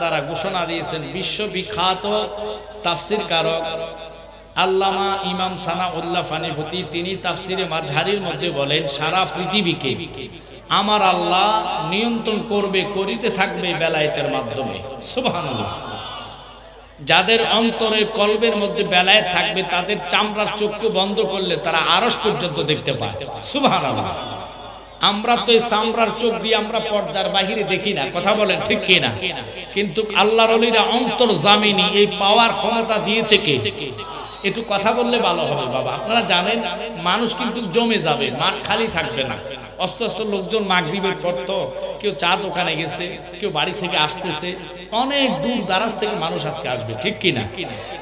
দ্বারা ঘোষণা দিয়েছেন বিশ্ববিখ্যাত তাফসীর কারক আল্লামা ইমাম সানাউল্লাহ ফানিভূতি। তিনি তাফসিরে মাঝহারির মধ্যে বলেন, সারা পৃথিবীকে আমার আল্লাহ নিয়ন্ত্রণ করবে, করিতে থাকবে বেলায়েতের মাধ্যমে। সুবহানাল্লাহ। যাদের অন্তরে কলবের মধ্যে বেলায়েত থাকবে তাদের চামড়ার চক্ষু বন্ধ করলে তারা আরশ পর্যন্ত দেখতে পায়। সুবহানাল্লাহ। আমরা তো এই চামড়ার চোখ দিয়ে আমরা পর্দার বাহিরে দেখি না, কথা বলেন ঠিক কিনা? কিন্তু আল্লাহর ওলিরা অন্তর্জামিনী এই পাওয়ার ক্ষমতা দিয়েছে কে? একটু কথা বললে ভালো হবে বাবা। আপনারা জানেন মানুষ কিন্তু জমে যাবে, মাঠ খালি থাকবে না। অস্ত অস্ত লোকজন মাগরিবের পর তো কেউ চা দোকানে গেছে, কেউ বাড়ি থেকে আসতেছে, অনেক দূর দারাজ থেকে মানুষ আজকে আসবে, ঠিক কিনা?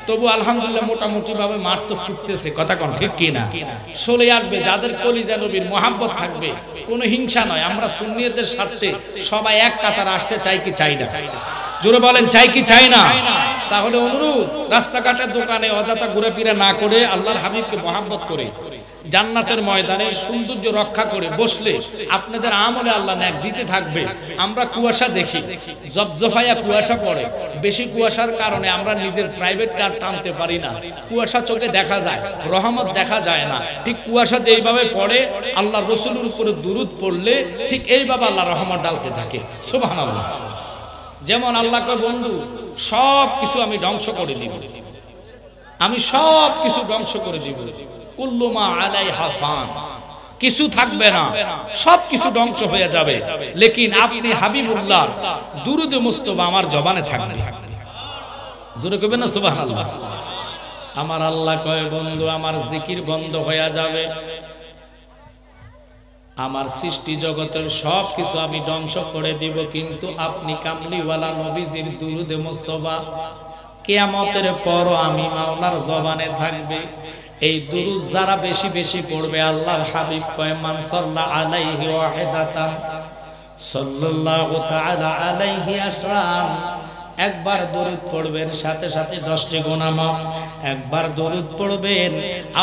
তবু আলহামদুলিল্লাহ মোটামুটি ভাবে মাঠ তো ফুটতেছে, কথা কন ঠিক কিনা? চলে আসবে যাদের কলিজা নবীর মহাব্বত থাকবে, কোনো হিংসা নয়। আমরা সুন্নিয়তের স্বার্থে সবাই এক কাতারে আসতে চাই কি চাই না? জোরে বলেন চাই কি চাই না? তাহলে অনুরোধ, রাস্তাঘাটের দোকানে অযথা ঘুরে ফিরে না করে আল্লাহর হাবিবকে মহাব্বত করে জান্নাতের ময়দানে সৌন্দর্য রক্ষা করে বসলে আপনাদের আমলে আল্লাহ নেক দিতে থাকবে। আমরা কুয়াশা দেখি, জবজফায়া কুয়াশা পড়ে, বেশি কুয়াশার কারণে আমরা নিজের প্রাইভেট কার টানতে পারি না। কুয়াশা চোখে দেখা যায়, রহমত দেখা যায় না। ঠিক কুয়াশা যেইভাবে পড়ে আল্লাহ রসুলের উপরে দুরূদ পড়লে ঠিক এইভাবে আল্লাহ রহমত ডালতে থাকে। সুবহানাল্লাহ। যেমন আল্লাহ কয়, বন্ধু সব কিছু আমি ধ্বংস করে দিব, আমি সব কিছু ধ্বংস করে দিব। কুল্লু মা আলাইহা ফান, কিছু থাকবে না, সব কিছু ধ্বংস হয়ে যাবে, লেকিন আপনি হাবিবুল্লাহ দুরূদ মুস্তফা আমার জবানে থাকবে। জোরে কইবেন না সুবহানাল্লাহ। আমার আল্লাহ কয়, বন্ধু আমার জিকির বন্ধ হয়ে যাবে, আমার সৃষ্টি জগতের সব কিছু আমি ধ্বংস করে দিব, কিন্তু আপনি কামলিওয়ালা নবীজির দুরূদে মুস্তফা কিয়ামতের পর আমি মাওলার জবানে থাকবে। এই দুরূদ যারা বেশি বেশি পড়বে, আল্লাহর হাবিব কয়, মান সাল্লা আলাইহি ওয়াহিদাতান সাল্লাল্লাহু তাআলা আলাইহি আশরান। একবার দরুদ পড়বেন সাথে সাথে 10টি গুনাহ মাফ। একবার দরুদ পড়বেন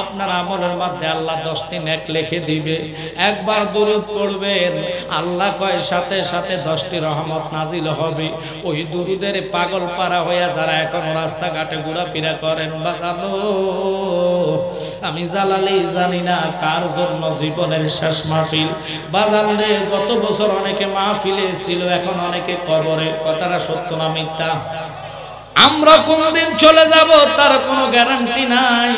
আপনার আমলের মধ্যে আল্লাহ 10টি নেক লিখে দিবে। একবার দরুদ পড়বেন আল্লাহ কয় সাথে সাথে 10টি রহমত নাজিল হবে। ওই দরুদের পাগল পারা হয়ে যারা এখন রাস্তাঘাটে ঘোরাফেরা করেন, বাজানো আমি জালালি জানি না কার জন্য জীবনের শেষ মাহফিল। বাজারে গত বছর অনেকে মাহফিলে ছিল, এখন অনেকে কবরে। কথাটা সত্য না মিথ্যা? আমরা কোনদিন চলে যাব তার কোনো গ্যারান্টি নাই।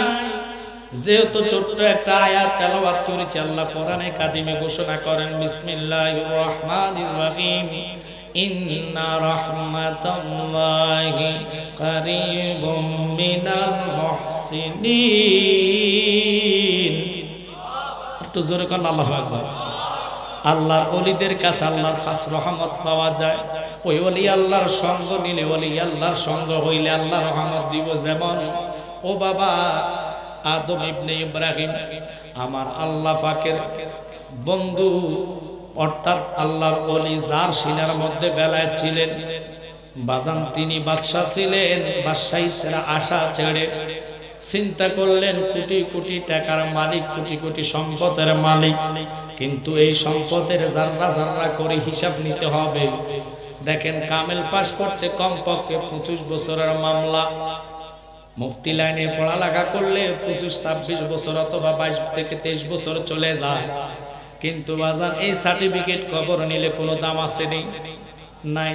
যেহেতু ছোট্ট একটা আয়াত তেলাওয়াত করেছি, আল্লাহ কোরআনে কাদিমে ঘোষণা করেন, বিসমিল্লাহির রহমানির রহিম, ইন্না রাহমাতাল্লাহি কারীবুম মিনাল মুহসিনিন। একটু জোরে কোন আল্লাহু আকবার। আল্লাহর ওলিদের কাছে আল্লাহর খাস রহমত পাওয়া যায়। ওই ওলি আল্লাহর সঙ্গ নিলে, ওলি আল্লাহর সঙ্গ হইলে আল্লাহ রহমত দিব। যেমন ও বাবা আদম ইবনে ইব্রাহিম আমার আল্লাহ পাকের বন্ধু, অর্থাৎ আল্লাহর ওলি যার সিনার মধ্যে বেলায়েত ছিলেন, বাজান তিনি বাদশা ছিলেন। বাদশাহীর আশা ছেড়ে চিন্তা করলেন কোটি কোটি টাকার মালিক, কোটি কোটি সম্পদের মালিক, কিন্তু এই সম্পদের জাররা জাররা করে হিসাব নিতে হবে। দেখেন কামেল পাস করতে কমপক্ষে 25 বছরের মামলা, মুফতি লাইনে পড়ালেখা করলে 25-26 বছর অথবা 22 থেকে 23 বছর চলে যায়। কিন্তু বাজান এই সার্টিফিকেট খবর নিলে কোনো দাম আছে নাই।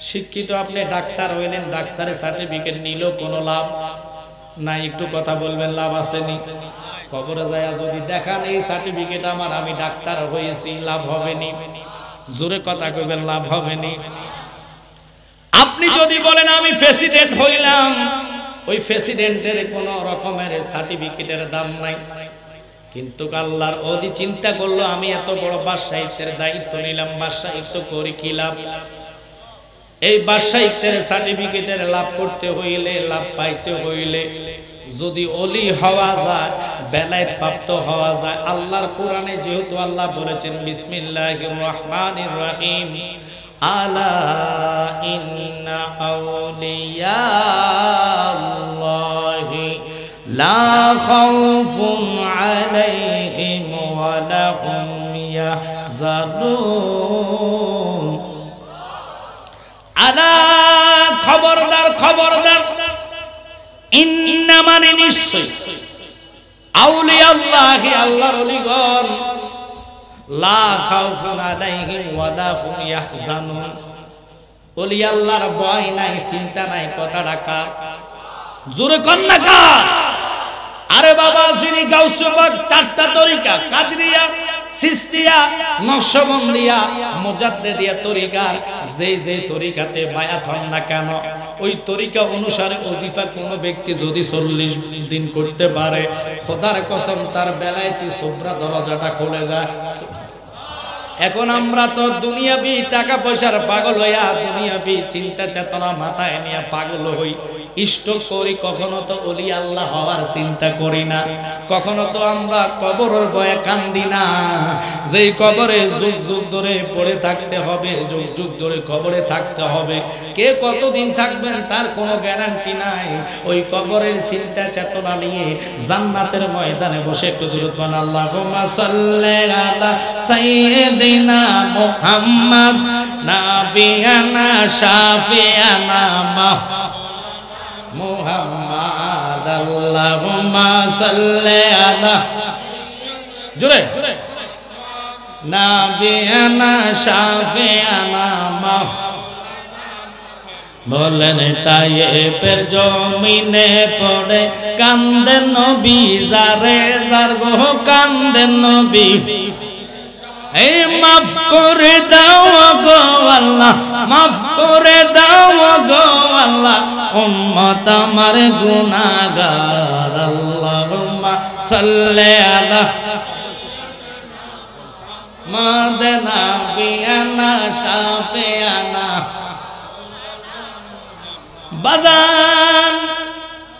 শিক্ষিত আপনি ডাক্তার হইলেন, ডাক্তারের সার্টিফিকেট নিলেও কোনো লাভ নাই। একটু কথা বলবেন, লাভ আসেনি? খবরে যায় যদি দেখান এই সার্টিফিকেট আমার, আমি ডাক্তার হয়েছি, লাভ হবে নি? জোরে কথা কইবেন, লাভ হবে নি? আপনি যদি বলেন আমি প্রেসিডেন্ট হইলাম, ওই প্রেসিডেন্টের কোন রকমের সার্টিফিকেটের দাম নাই। কিন্তু আল্লাহর ওলি চিন্তা করলো আমি এত বড় বাদশাহীর দায়িত্ব নিলাম, বাদশাহিত্ব করি কি লাভ? এই বাদশাহীর সার্টিফিকেটের লাভ করতে হইলে, লাভ পাইতে হইলে যদি ওলি হওয়া যায়, বেলায়েত প্রাপ্ত হওয়া যায়, আল্লাহর কোরআনে যেহেতু আল্লাহ বলেছেন বিসমিল্লাহির রহমানির রহিম, আলা ইন্না আউলিয়া আল্লাহি লা খাউফুন আলাইহিম ওয়া লা হুম ইয়াহজানুন। আলা খবরদার খবরদার, ইন্নামা নিশ্চয় আউলিয়া আল্লাহ, আল্লাহর ওলিগণ, লা খাউফুন আলাইহিম ওয়া লা হুম ইয়াহজানুন, ওলি আল্লাহর ভয় নাই, চিন্তা নাই। কথাটা কার? জোরে কন্যা কার? আরে বাবা, যিনি গাউসে পাক চারটা তরিকা, কাদরিয়া, সিস্তিয়া, নকশবন্দিয়া, মুজাদ্দিদিয়া তরিকার যে যে তরিকাতে বায়াত হন না কেন, ওই তরিকা অনুসারে ওজিফা কোনো ব্যক্তি যদি 40 দিন করতে পারে, খোদার কসম তার বেলায়েতি সুবরা দরজাটা খুলে যায়। এখন আমরা তো দুনিয়াবি টাকা পয়সার পাগল হইয়া, দুনিয়াবি চিন্তা চেতনা মাথায় নিয়ে পাগল হই, ইষ্ট করি, কখনো তো ওলি আল্লাহ হওয়ার চিন্তা করি না। কখনো তো আমরা কবরের ভয়ে কান্দি না, যেই কবরে যুগ যুগ ধরে পড়ে থাকতে হবে, যুগ যুগ ধরে কবরে থাকতে হবে। কে কতদিন থাকবেন তার কোনো গ্যারান্টি নাই। ওই কবরের চিন্তা চেতনা নিয়ে জান্নাতের ময়দানে বসে একটু জুরুত আল্লাহুম্মা সাল্লি আলা সাইয়্যিদিনা মুহাম্মদ নাবিয়ানা শাফিয়ানা মুহাম্মদ, আল্লাহুম্মা সাল্লি আলা, জোরে নাবিয়ানা শাফিয়ানা। বলেন তায়েফের জমিনে পড়ে কান্দেন নবী, যারে যার গো কান্দেন নবী, এই মাফ করে দাও গো আল্লাহ, মাফ করে দাও গো আল্লাহ, উম্মত আমার গুনাহগার। আল্লাহুম্মা সাল্লি আলা মাদানা বিয়ানা শাফিয়ানা। বাজান,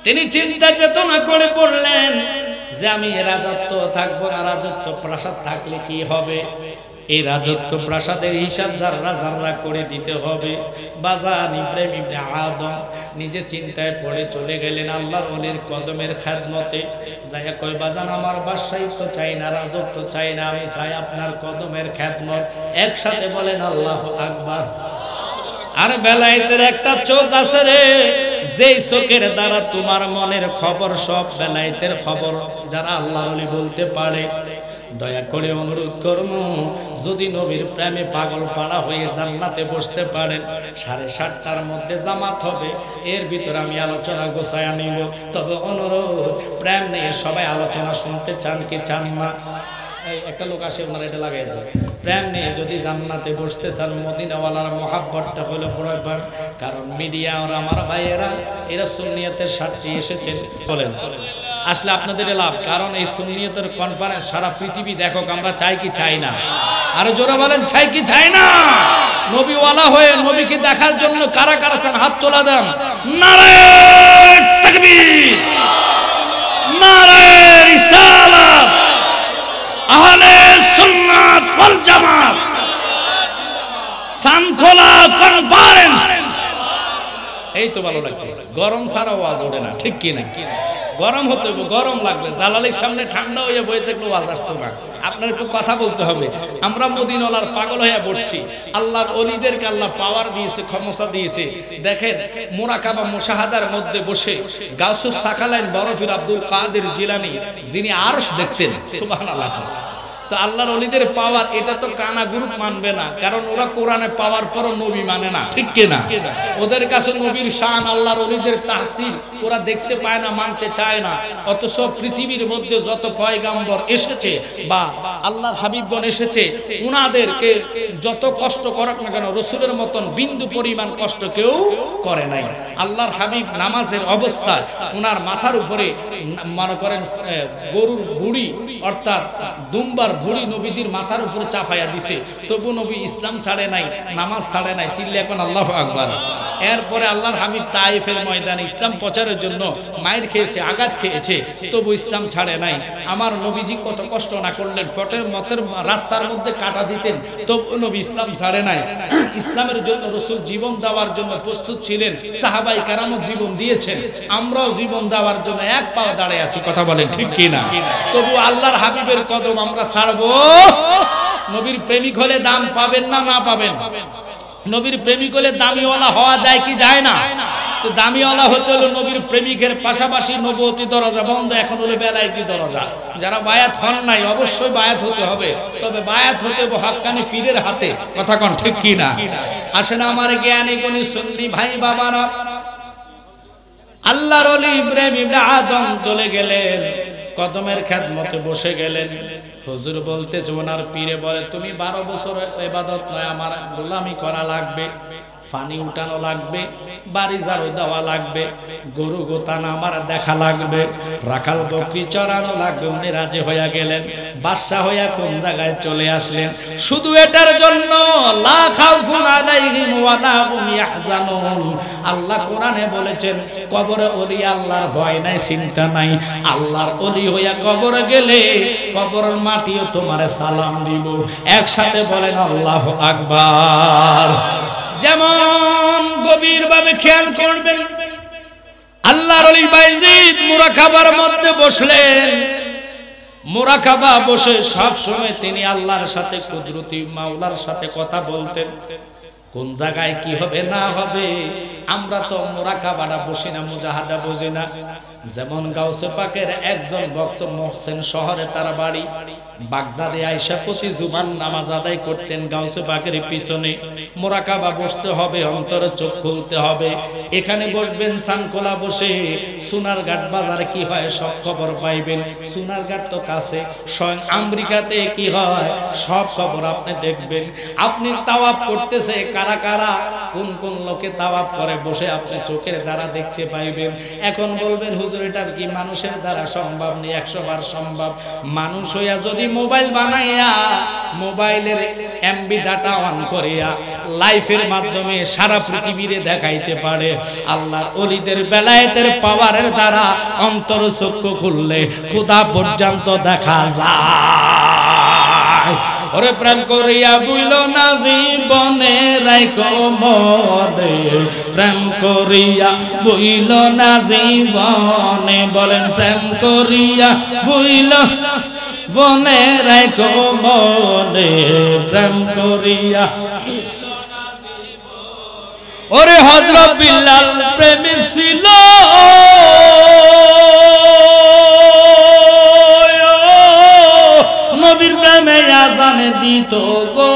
তিনি চিন্তা চেতনা করে বললেন যে আমি রাজত্ব থাকবো না, রাজত্ব প্রাসাদ থাকলে কি হবে? এই রাজত্ব প্রাসাদের হিসাব জাররা জাররা করে দিতে হবে। বাজান ইব্রাহিম ইবনে আদম নিজে চিন্তায় পড়ে চলে গেলেন আল্লাহর ওলির কদমের খেদমতে। যাইয়া কই, বাজান আমার বাদশাহিত্ব চাই না, রাজত্ব চাই না, আমি চাই আপনার কদমের খেদমত। একসাথে বলেন আল্লাহু আকবার। আর বেলায়েতের একটা চোখ আছে রে, যেই চোখের দ্বারা তোমার মনের খবর, সব বেলায়েতের খবর যারা আল্লাহর ওলি বলতে পারে। দয়া করে অনুরোধ করব, যদি নবীর প্রেমে পাগল পাড়া হয়ে জান্নাতে বসতে পারেন, 7:30টার মধ্যে জামাত হবে, এর ভিতরে আমি আলোচনা গোছায়া নিব। তবে অনুরোধ, প্রেম নিয়ে সবাই আলোচনা শুনতে চান কি চান না? একটা লোক আসে, ওনার এটা লাগাই দেয়। প্রেম নিয়ে যদি জান্নাতে বসতে চান, মদিনাওয়ালার মহাব্বতটা হলো প্রয়োজন। কারণ মিডিয়া আর আমার ভাইয়েরা এরা সুন্নিয়তের স্বার্থে এসেছে, বলেন আসলে আপনাদের লাভ। কারণ এই সুন্নিয়তের কনফারেন্স সারা পৃথিবী দেখো, আমরা চাই কি চাই না? আরো জোরে বলেন, চাই কি চাই না? নবীওয়ালা হয়ে নবীকে দেখার জন্য কারা কারা চান? হাত তোলা দেন। নারে তাকবীর, নারে রিসালাত, আহলে সুন্নাত ওয়াল জামাত, সানখোলা কনফারেন্স। এই তো ভালো লাগতেছে। গরম ছাড়া ওয়াজ ওঠে না, ঠিক কি না? গরম হতে হবে, গরম লাগবে। জালালির সামনে ঠান্ডা হয়ে বসে থাকলে ওয়াজ আসতো না। আপনার একটু কথা বলতে হবে। আমরা মদিনাওয়ালার পাগল হয়ে বসছি। আল্লাহর ওলিদেরকে আল্লাহ পাওয়ার দিয়েছে, ক্ষমতা দিয়েছে। দেখেন, মুরাকাবা মুশাহাদার মধ্যে বসে গাউসুস সাকালাইন বরফির আব্দুল কাদের জিলানী, যিনি আরশ দেখতেন, সুবহানাল্লাহ। তো আল্লাহর ওলিদের পাওয়ার, এটা তো কানা গ্রুপ মানবে না, কারণ ওরা কোরআনে পাওয়ার পরও নবী মানে না, ঠিক কিনা? ওদের কাছে নবীর শান, আল্লাহর ওলিদের তাহসিল ওরা দেখতে পায় না, মানতে চায় না। অথচ পৃথিবীর মধ্যে যত পয়গাম্বর এসেছে বা আল্লাহর হাবিবগণ এসেছে, উনাদেরকে যত কষ্ট করুক না কেন, রসুলের মতন বিন্দু পরিমাণ কষ্ট কেউ করে নাই। আল্লাহর হাবিব নামাজের অবস্থায় উনার মাথার উপরে মনে করেন গরুর বুড়ি অর্থাৎ দুম্বার ভুড়ি নবীজির মাথার উপরে চাপাইয়া দিছে, তবু নবী ইসলাম ছাড়ে নাই, নামাজ ছাড়ে নাই। চিল্লে এখন আল্লাহু আকবার। এরপরে আল্লাহর হাবিব তায়েফের ময়দানে ইসলাম প্রচারের জন্য মায়ের খেয়েছে, আঘাত খেয়েছে, তবু ইসলাম ছাড়ে নাই। আমার নবীজি কত কষ্ট না করলেন, পটের মতের রাস্তার মধ্যে কাটা দিতেন, তবু নবী ইসলাম ছাড়ে নাই। ইসলামের জন্য রসুল জীবন দেওয়ার জন্য প্রস্তুত ছিলেন, সাহাবাই কেরামও জীবন দিয়েছেন, আমরাও জীবন দেওয়ার জন্য এক পাও দাঁড়িয়ে আছি। কথা বলেন ঠিক কিনা? তবু আল্লাহর হাবিবের কদম আমরা ছাড়বো? নবীর প্রেমিক হলে দাম পাবেন না? না পাবেন? নবীর প্রেমিক হলে দামিওয়ালা হওয়া যায় কি যায় না? তো দামিওয়ালা হতে হলো নবীর প্রেমিকের পাশাপাশি নবুয়তি দরজা বন্ধ, এখন হলো বেলায়েতি দরজা। যারা বায়াত হন নাই অবশ্যই বায়াত হতে হবে, তবে বায়াত হতে হবে হক্কানি পীরের হাতে। কথা কোন ঠিক কি না? আসেন আমার জ্ঞানী গুণী সুন্নি ভাই বাবারা, আল্লাহর ওলি ইব্রাহিম ইবনে আদম চলে গেলেন, কদমের খেদমতে বসে গেলেন। হুজুর বলতেছে, ওনার পীরে বলে, তুমি 12 বছর ইবাদত নয়, আমার গোলামি করা লাগবে, পানি উঠানো লাগবে, বাড়ি ঝাড়ু দেওয়া লাগবে, গরু গোতানো আমার দেখা লাগবে, রাখাল বকরি চড়ানো লাগবে। উনি রাজি হইয়া গেলেন, বাদশা হইয়া কোন জায়গায় চলে আসলেন শুধু এটার জন্য, লা খাউফুন আলাইহিম ওয়া লা হুম ইয়াহজানুন। আল্লাহ কোরআনে বলেছেন, কবরে ওলি আল্লাহর ভয় নাই, চিন্তা নাই। আল্লাহর ওলি হইয়া কবরে গেলে কবরের মাটিও তোমারে সালাম দিব। একসাথে বলেন আল্লাহু আকবার। যেমন গভীরভাবে খেয়াল করবেন, আল্লাহর ওলি বাইজিদ মুরাকাবার মধ্যে বসলেন। মুরাকাবা বসে সব সময় তিনি আল্লাহর সাথে, কুদরতি মাওলার সাথে কথা বলতেন। কোন জায়গায় কি হবে না হবে আমরা তো মুরাকাবাটা বসি না, মুজাহাদা বুঝি না। যেমন গাউসে পাকের একজন ভক্ত মোহসেন শহরে তার বাড়ি, বাগদাদে আয়েশা প্রতি জুবান নামাজ আদায় করতেন গাউসে পাকের পিছনে। মুরাকাবা বসতে হবে, অন্তরে চোখ খুলতে হবে। এখানে বসবেন সানকোলা বসে, সোনারঘাট বাজারে কি হয় সব খবর পাইবেন। সোনারঘাট তো কাছে, স্বয়ং আমেরিকাতে কি হয় সব খবর আপনি দেখবেন। আপনি তাওয়াফ করতেছে, কারা কারা কোন কোন লোকে তাওয়াফ করে বসে আপনি চোখের দ্বারা দেখতে পাইবেন। এখন বলবেন, হুজুর এটা কি মানুষের দ্বারা সম্ভব নেই? 100 বার সম্ভব। মানুষ হইয়া যদি মোবাইল বানাইয়া মোবাইলের এমবি ডাটা অন করিয়া লাইফের মাধ্যমে সারা পৃথিবীরে দেখাইতে পারে, আল্লাহর ওলিদের বেলায়েতের পাওয়ারের দ্বারা অন্তর চক্ষু খুললে খোদা পর্যন্ত দেখা যায়। ওরে প্রেম করিয়া বুইল না জীবনে রাইখো মনে, প্রেম করিয়া বুইল না জীবনে, বলেন প্রেম করিয়া বুইল বনে রাইখো মনে, প্রেম করিয়া। ওরে হযরত বিল্লাল প্রেমিক ছিল, নবীর প্রেমে আযান দিত গো।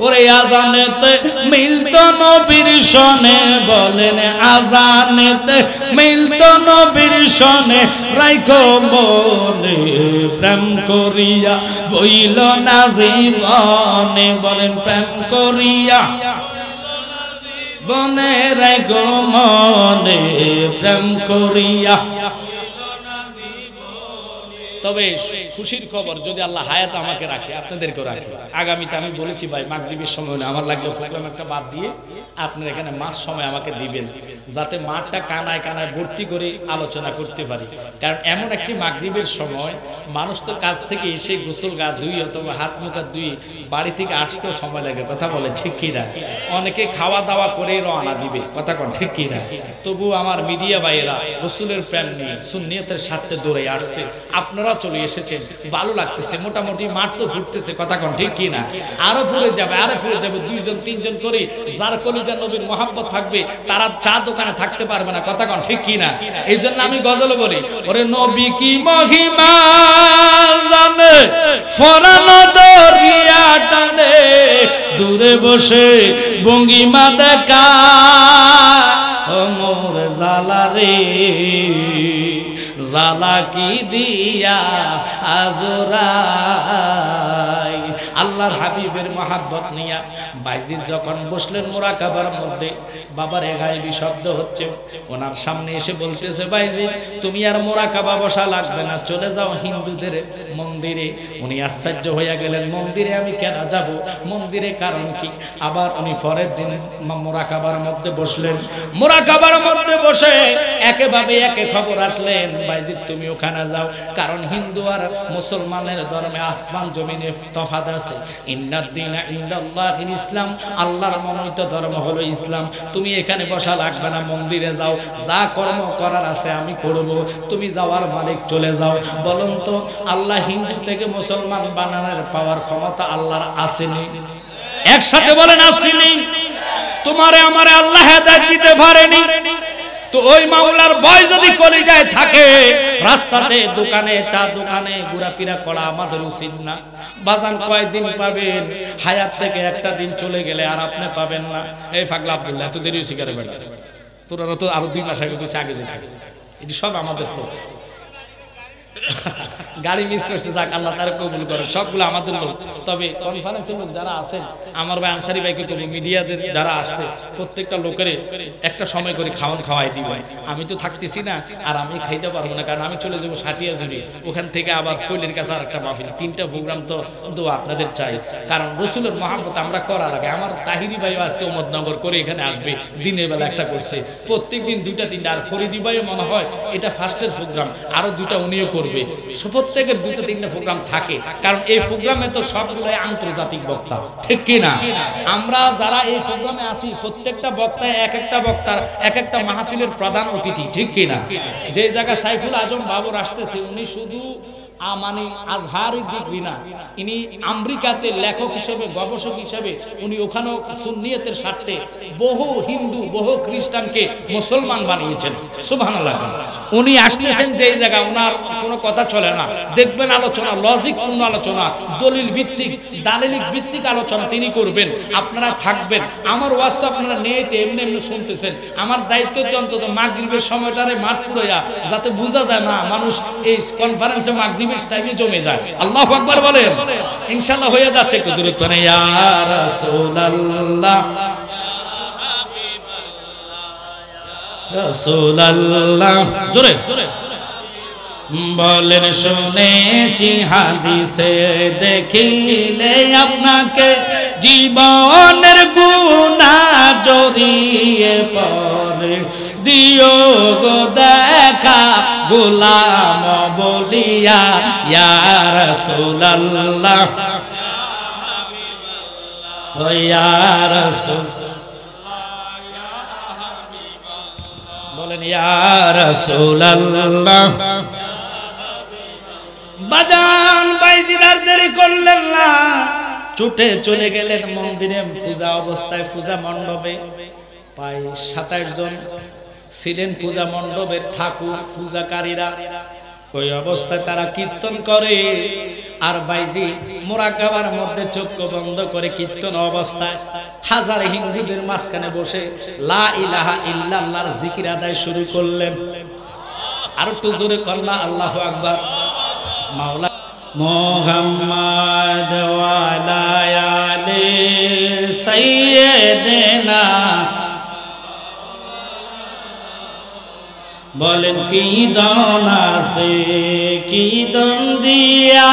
ওরে আযানেতে মিলতো নবীর শনে, বলেন আযানেতে মিলতো নবীর শনে, রাইখো মনে প্রেম করিয়া বইল না জীবনে, বলেন প্রেম করিয়া বনে রাইখো মনে প্রেম করিয়া। তবে খুশির খবর, যদি আল্লাহ হায়াত আমাকে রাখে, আপনাদেরকেও রাখে, আগামীতে আমি বলেছি ভাই মাগরিবের সময় আমার লাগলে প্রোগ্রাম একটা বাদ দিয়ে আপনারা এখানে মাস সময় আমাকে দিবেন, যাতে মাঠটা কানায় কানায় ভর্তি করে আলোচনা করতে পারি। কারণ এমন একটি মাগরিবের সময় মানুষ তো কাজ থেকে এসে গোসল গা ধুই অথবা হাত মুখ ধুই বাড়ি থেকে আসতেও সময় লাগে, কথা বলে ঠিক কিনা? অনেকে খাওয়া দাওয়া করে রওনা দিবে, কথা কন ঠিক কিনা? তবু আমার মিডিয়া ভাইয়েরা রসুলের প্রেম নিয়ে সুন্নিয়তের স্বার্থে দৌড়ে আসছে, আপনারা চলে এসেছেন, ভালো লাগতেছে, মোটামুটি মাঠ তো ঘুরতেছে, কথা কন ঠিক কি না? আরো ফুরে যাবে, আরো ফুরে যাবে, 2 জন 3 জন করে যার কলিজা নবীর মহব্বত থাকবে তারা চা দোকানে থাকতে পারবে না, কথা কন ঠিক কি না? এই জন্য আমি গজল বলি, ওরে নবী কি মহিমা জানে ফরানো দরিয়া টানে, দূরে বসে ভঙ্গিমা দেখা ও মোর জালা রে, জালা কি দিয়া আজরাই। আল্লাহর হাবিবের মহাব্বত নিয়া বাইজিদ যখন বসলেন মুরাকাবার মধ্যে, বাবার গায়েবী শব্দ হচ্ছে, ওনার সামনে এসে বলতেছে, বাইজিদ তুমি আর মুরাকাবা বসা লাগবে না, চলে যাও হিন্দুদের মন্দিরে। উনি আশ্চর্য হইয়া গেলেন, মন্দিরে আমি কেন যাব? মন্দিরে কারণ কি? আবার উনি পরের দিন মুরাকাবার মধ্যে বসলেন। মুরাকাবার মধ্যে বসে একেভাবে একে খবর আসলেন, বাইজিদ তুমি ওখানে যাও, কারণ হিন্দু আর মুসলমানের ধর্মে আসমান জমিনে তফাৎ আছে। ইন্নাদ-দীনা ইনদাল্লাহিল ইসলাম, আল্লাহর মনোনীত ধর্ম হলো ইসলাম। তুমি এখানে বসা লাগবে না, মন্দিরে যাও, যা কর্ম করার আছে আমি করব, তুমি যাওয়ার মালিক, চলে যাও। বলুন তো আল্লাহ হিন্দু থেকে মুসলমান বানানোর পাওয়ার ক্ষমতা আল্লাহর আসেনি? একসাথে বলেন আসেনি? তোমারে আমারে আল্লাহ হেদায়েত দিতে পারেনি। তো ওই মাওলার ভয় যদি কলিজায় থাকে, রাস্তাতে দোকানে চা দোকানে ঘোরাফেরা করা আমাদের উচিত না। বাজান কয়দিন পাবেন? হায়াত থেকে একটা দিন চলে গেলে আর আপনি পাবেন না। এই পাগলা আব্দুল্লাহ এত দেরি শিকারে বেড়ে, তোরা তো আরো 2 মাস আগে কইছে আগে যেতে। এটি সব আমাদের লোক, গাড়ি মিস করছে, যাক আল্লাহ তার কবুল করে, সবগুলো আমাদের লোক। তবে কনফারেন্সের লোক যারা আছেন, আমার ভাই আনসারি ভাইকে কবি, মিডিয়াদের যারা আসছে, প্রত্যেকটা লোকের একটা সময় করে খাওয়াই দিব। আমি তো থাকতেছি না, আর আমি খাইতে পারবো না, কারণ আমি চলে যাবো সাটিয়া জুড়ি, ওখান থেকে আবার ফৈলের কাছে আর একটা মাহফিল, 3টা প্রোগ্রাম তো দোয়া আপনাদের চাই। কারণ রসুলের মহাব্বত আমরা করার আগে, আমার তাহিরি ভাইও আজকে উমদনগর করে এখানে আসবে, দিনের বেলা একটা করছে, প্রত্যেক দিন 2টা 3টা, আর ফরিদি ভাইও মনে হয় এটা ফার্স্টের প্রোগ্রাম, আরো 2টা উনিও করবে। প্রত্যেকের 2টা 3টা প্রোগ্রাম থাকে, কারণ এই প্রোগ্রামে তো সবগুলাই আন্তর্জাতিক বক্তা, ঠিক কি না? আমরা যারা এই প্রোগ্রামে আসি, প্রত্যেকটা বক্তায় এক একটা বক্তার এক একটা মাহফিলের প্রধান অতিথি, ঠিক কি না? যে জায়গায় সাইফুল আজম বাবুর আসতেছে, উনি শুধু মানে আজহারের ডিগ্রি না, ইনি আমেরিকাতে লেখক হিসেবে, গবেষক হিসেবে, উনি ওখানেও সুন্নিয়তের স্বার্থে বহু হিন্দু বহু খ্রিস্টানকে মুসলমান বানিয়েছেন। সুবহানাল্লাহ। উনি আসতেছেন যে জায়গা, ওনার কোনো কথা চলে না, দেখবেন আলোচনা লজিক পূর্ণ আলোচনা, দলিল ভিত্তিক দালিলিক ভিত্তিক আলোচনা তিনি করবেন, আপনারা থাকবেন। আমার ওয়াজ তো আপনারা নেটে এমনি এমনি শুনতেছেন, আমার দায়িত্ব হচ্ছে অন্তত মাগরিবের সময়টারে মাঠ ফুরাইয়া যাতে বোঝা যায় না মানুষ এই কনফারেন্সে মাগরিবের টাইমে জমে যায়। আল্লাহু আকবার বলেন, ইনশাআল্লাহ হয়ে যাচ্ছে। একটু দূরে করে ইয়া রাসূলুল্লাহ রাসূলুল্লাহ, জোরে বলেন, শুনেছি হাদিসে দেখিলে আপনাকে জীবনের গুনাহ জড়িয়ে পড়ে, দিও গো দেখা গোলাম বলিয়া ইয়া রাসূলুল্লাহ ও ইয়া রাসূল, বলেন ইয়া রাসূলুল্লাহ। বাজান বাইজিদ আর দেরি করলেন না, ছুটে চলে গেলেন মন্দিরে। পূজা অবস্থায় পূজা মণ্ডপে প্রায় 27 জন ছিলেন পূজা মণ্ডপের ঠাকুর পূজাকারীরা। ওই অবস্থায় তারা কীর্তন করে, আর বাইজি মুরাকাবার মধ্যে চোখ বন্ধ করে কীর্তন অবস্থায় হাজার হিন্দুদের মাঝখানে বসে লা ইলাহা ইল্লাল্লাহর জিকির আদায় শুরু করলেন। আর একটু জোরে কন্যা আল্লাহু আকবার। মাওলা মুহাম্মদ ওয়া আলা আলি সাইয়্যিদিনা, বলেন কি দন আছে, কি দন দিয়া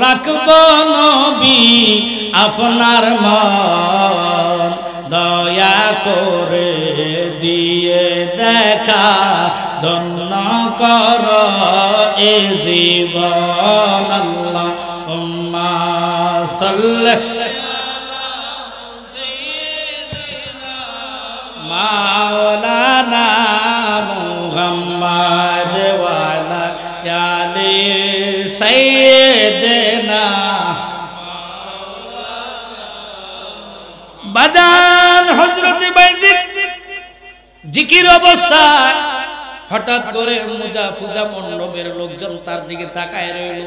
রাখব নবী আপনার মন, দয়া করে দিয়ে দেখা ধন্য কর এ জীবন। আল্লাহুম্মা সাল্লি মাওলানা মুহাম্মদ ওয়া আলা আলি সাইয়্যিদিনা। বাজান হযরত বাইজিদ জিকির অবস্থায় হঠাৎ করে পূজা মণ্ডপের লোকজন তার দিকে তাকায় রইল।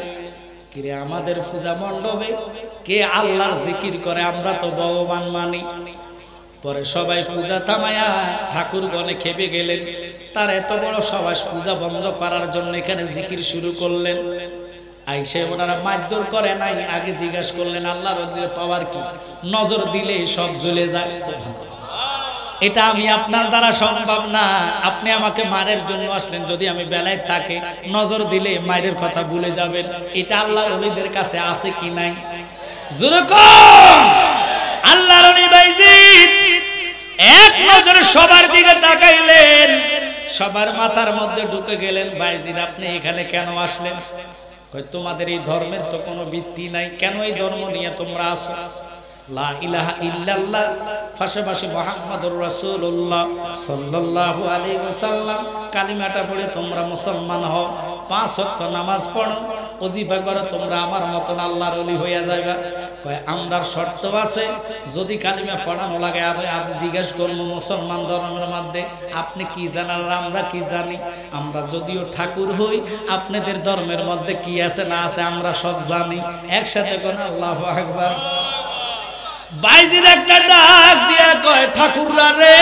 কিরে, আমাদের পূজা মণ্ডপে কে আল্লাহর জিকির করে? আমরা তো ভগবান মানি। পরে সবাই পূজা থামায়া ঠাকুরগণে খেপে গেলেন, তার এত বড় সবাই পূজা বন্ধ করার জন্য এখানে জিকির শুরু করলেন। আইসে ওনারা মারধর করে নাই, আগে জিজ্ঞাসা করলেন আল্লাহর পাওয়ার কি? নজর দিলে সব জ্বলে যায়। এটা আমি আপনার দ্বারা সম্ভব না, আপনি আমাকে মারের জন্য আসলেন, যদি আমি বেলায় থাকে নজর দিলে মায়ের কথা ভুলে যাবেন। এটা আল্লাহর ওলিদের কাছে আছে কি নাই? জোরে কোন আল্লাহর ওলি বাইজিদ এক নজরে সবার দিকে তাকাইলেন, সবার মাথার মধ্যে ঢুকে গেলেন। বাইজিদ আপনি এখানে কেন আসলেন? কই, তোমাদের এই ধর্মের তো কোনো ভিত্তি নাই, কেন এই ধর্ম নিয়ে তোমরা আসো? লা ইলাহা ইল্লাল্লাহ পাশাপাশি মুহাম্মাদুর রাসূলুল্লাহ সাল্লাল্লাহু আলাইহি ওয়াসাল্লাম কালিমাটা পড়ে তোমরা মুসলমান হও, 5 ওয়াক্ত নামাজ পড়ো, ওজিফা করো, তোমরা আমার মতন আল্লাহর ওলি হইয়া যাইবা। কয় আমরার শর্ত আছে, যদি কালিমা পড়ানো লাগে আপনি জিজ্ঞেস করবো মুসলমান ধর্মের মধ্যে আপনি কি জানেন আর আমরা কি জানি। আমরা যদিও ঠাকুর হই, আপনাদের ধর্মের মধ্যে কি আছে না আছে আমরা সব জানি। একসাথে কোন আল্লাহু আকবার। বাইজিদ একটা ডাক দিয়া কয় ঠাকুররা রে,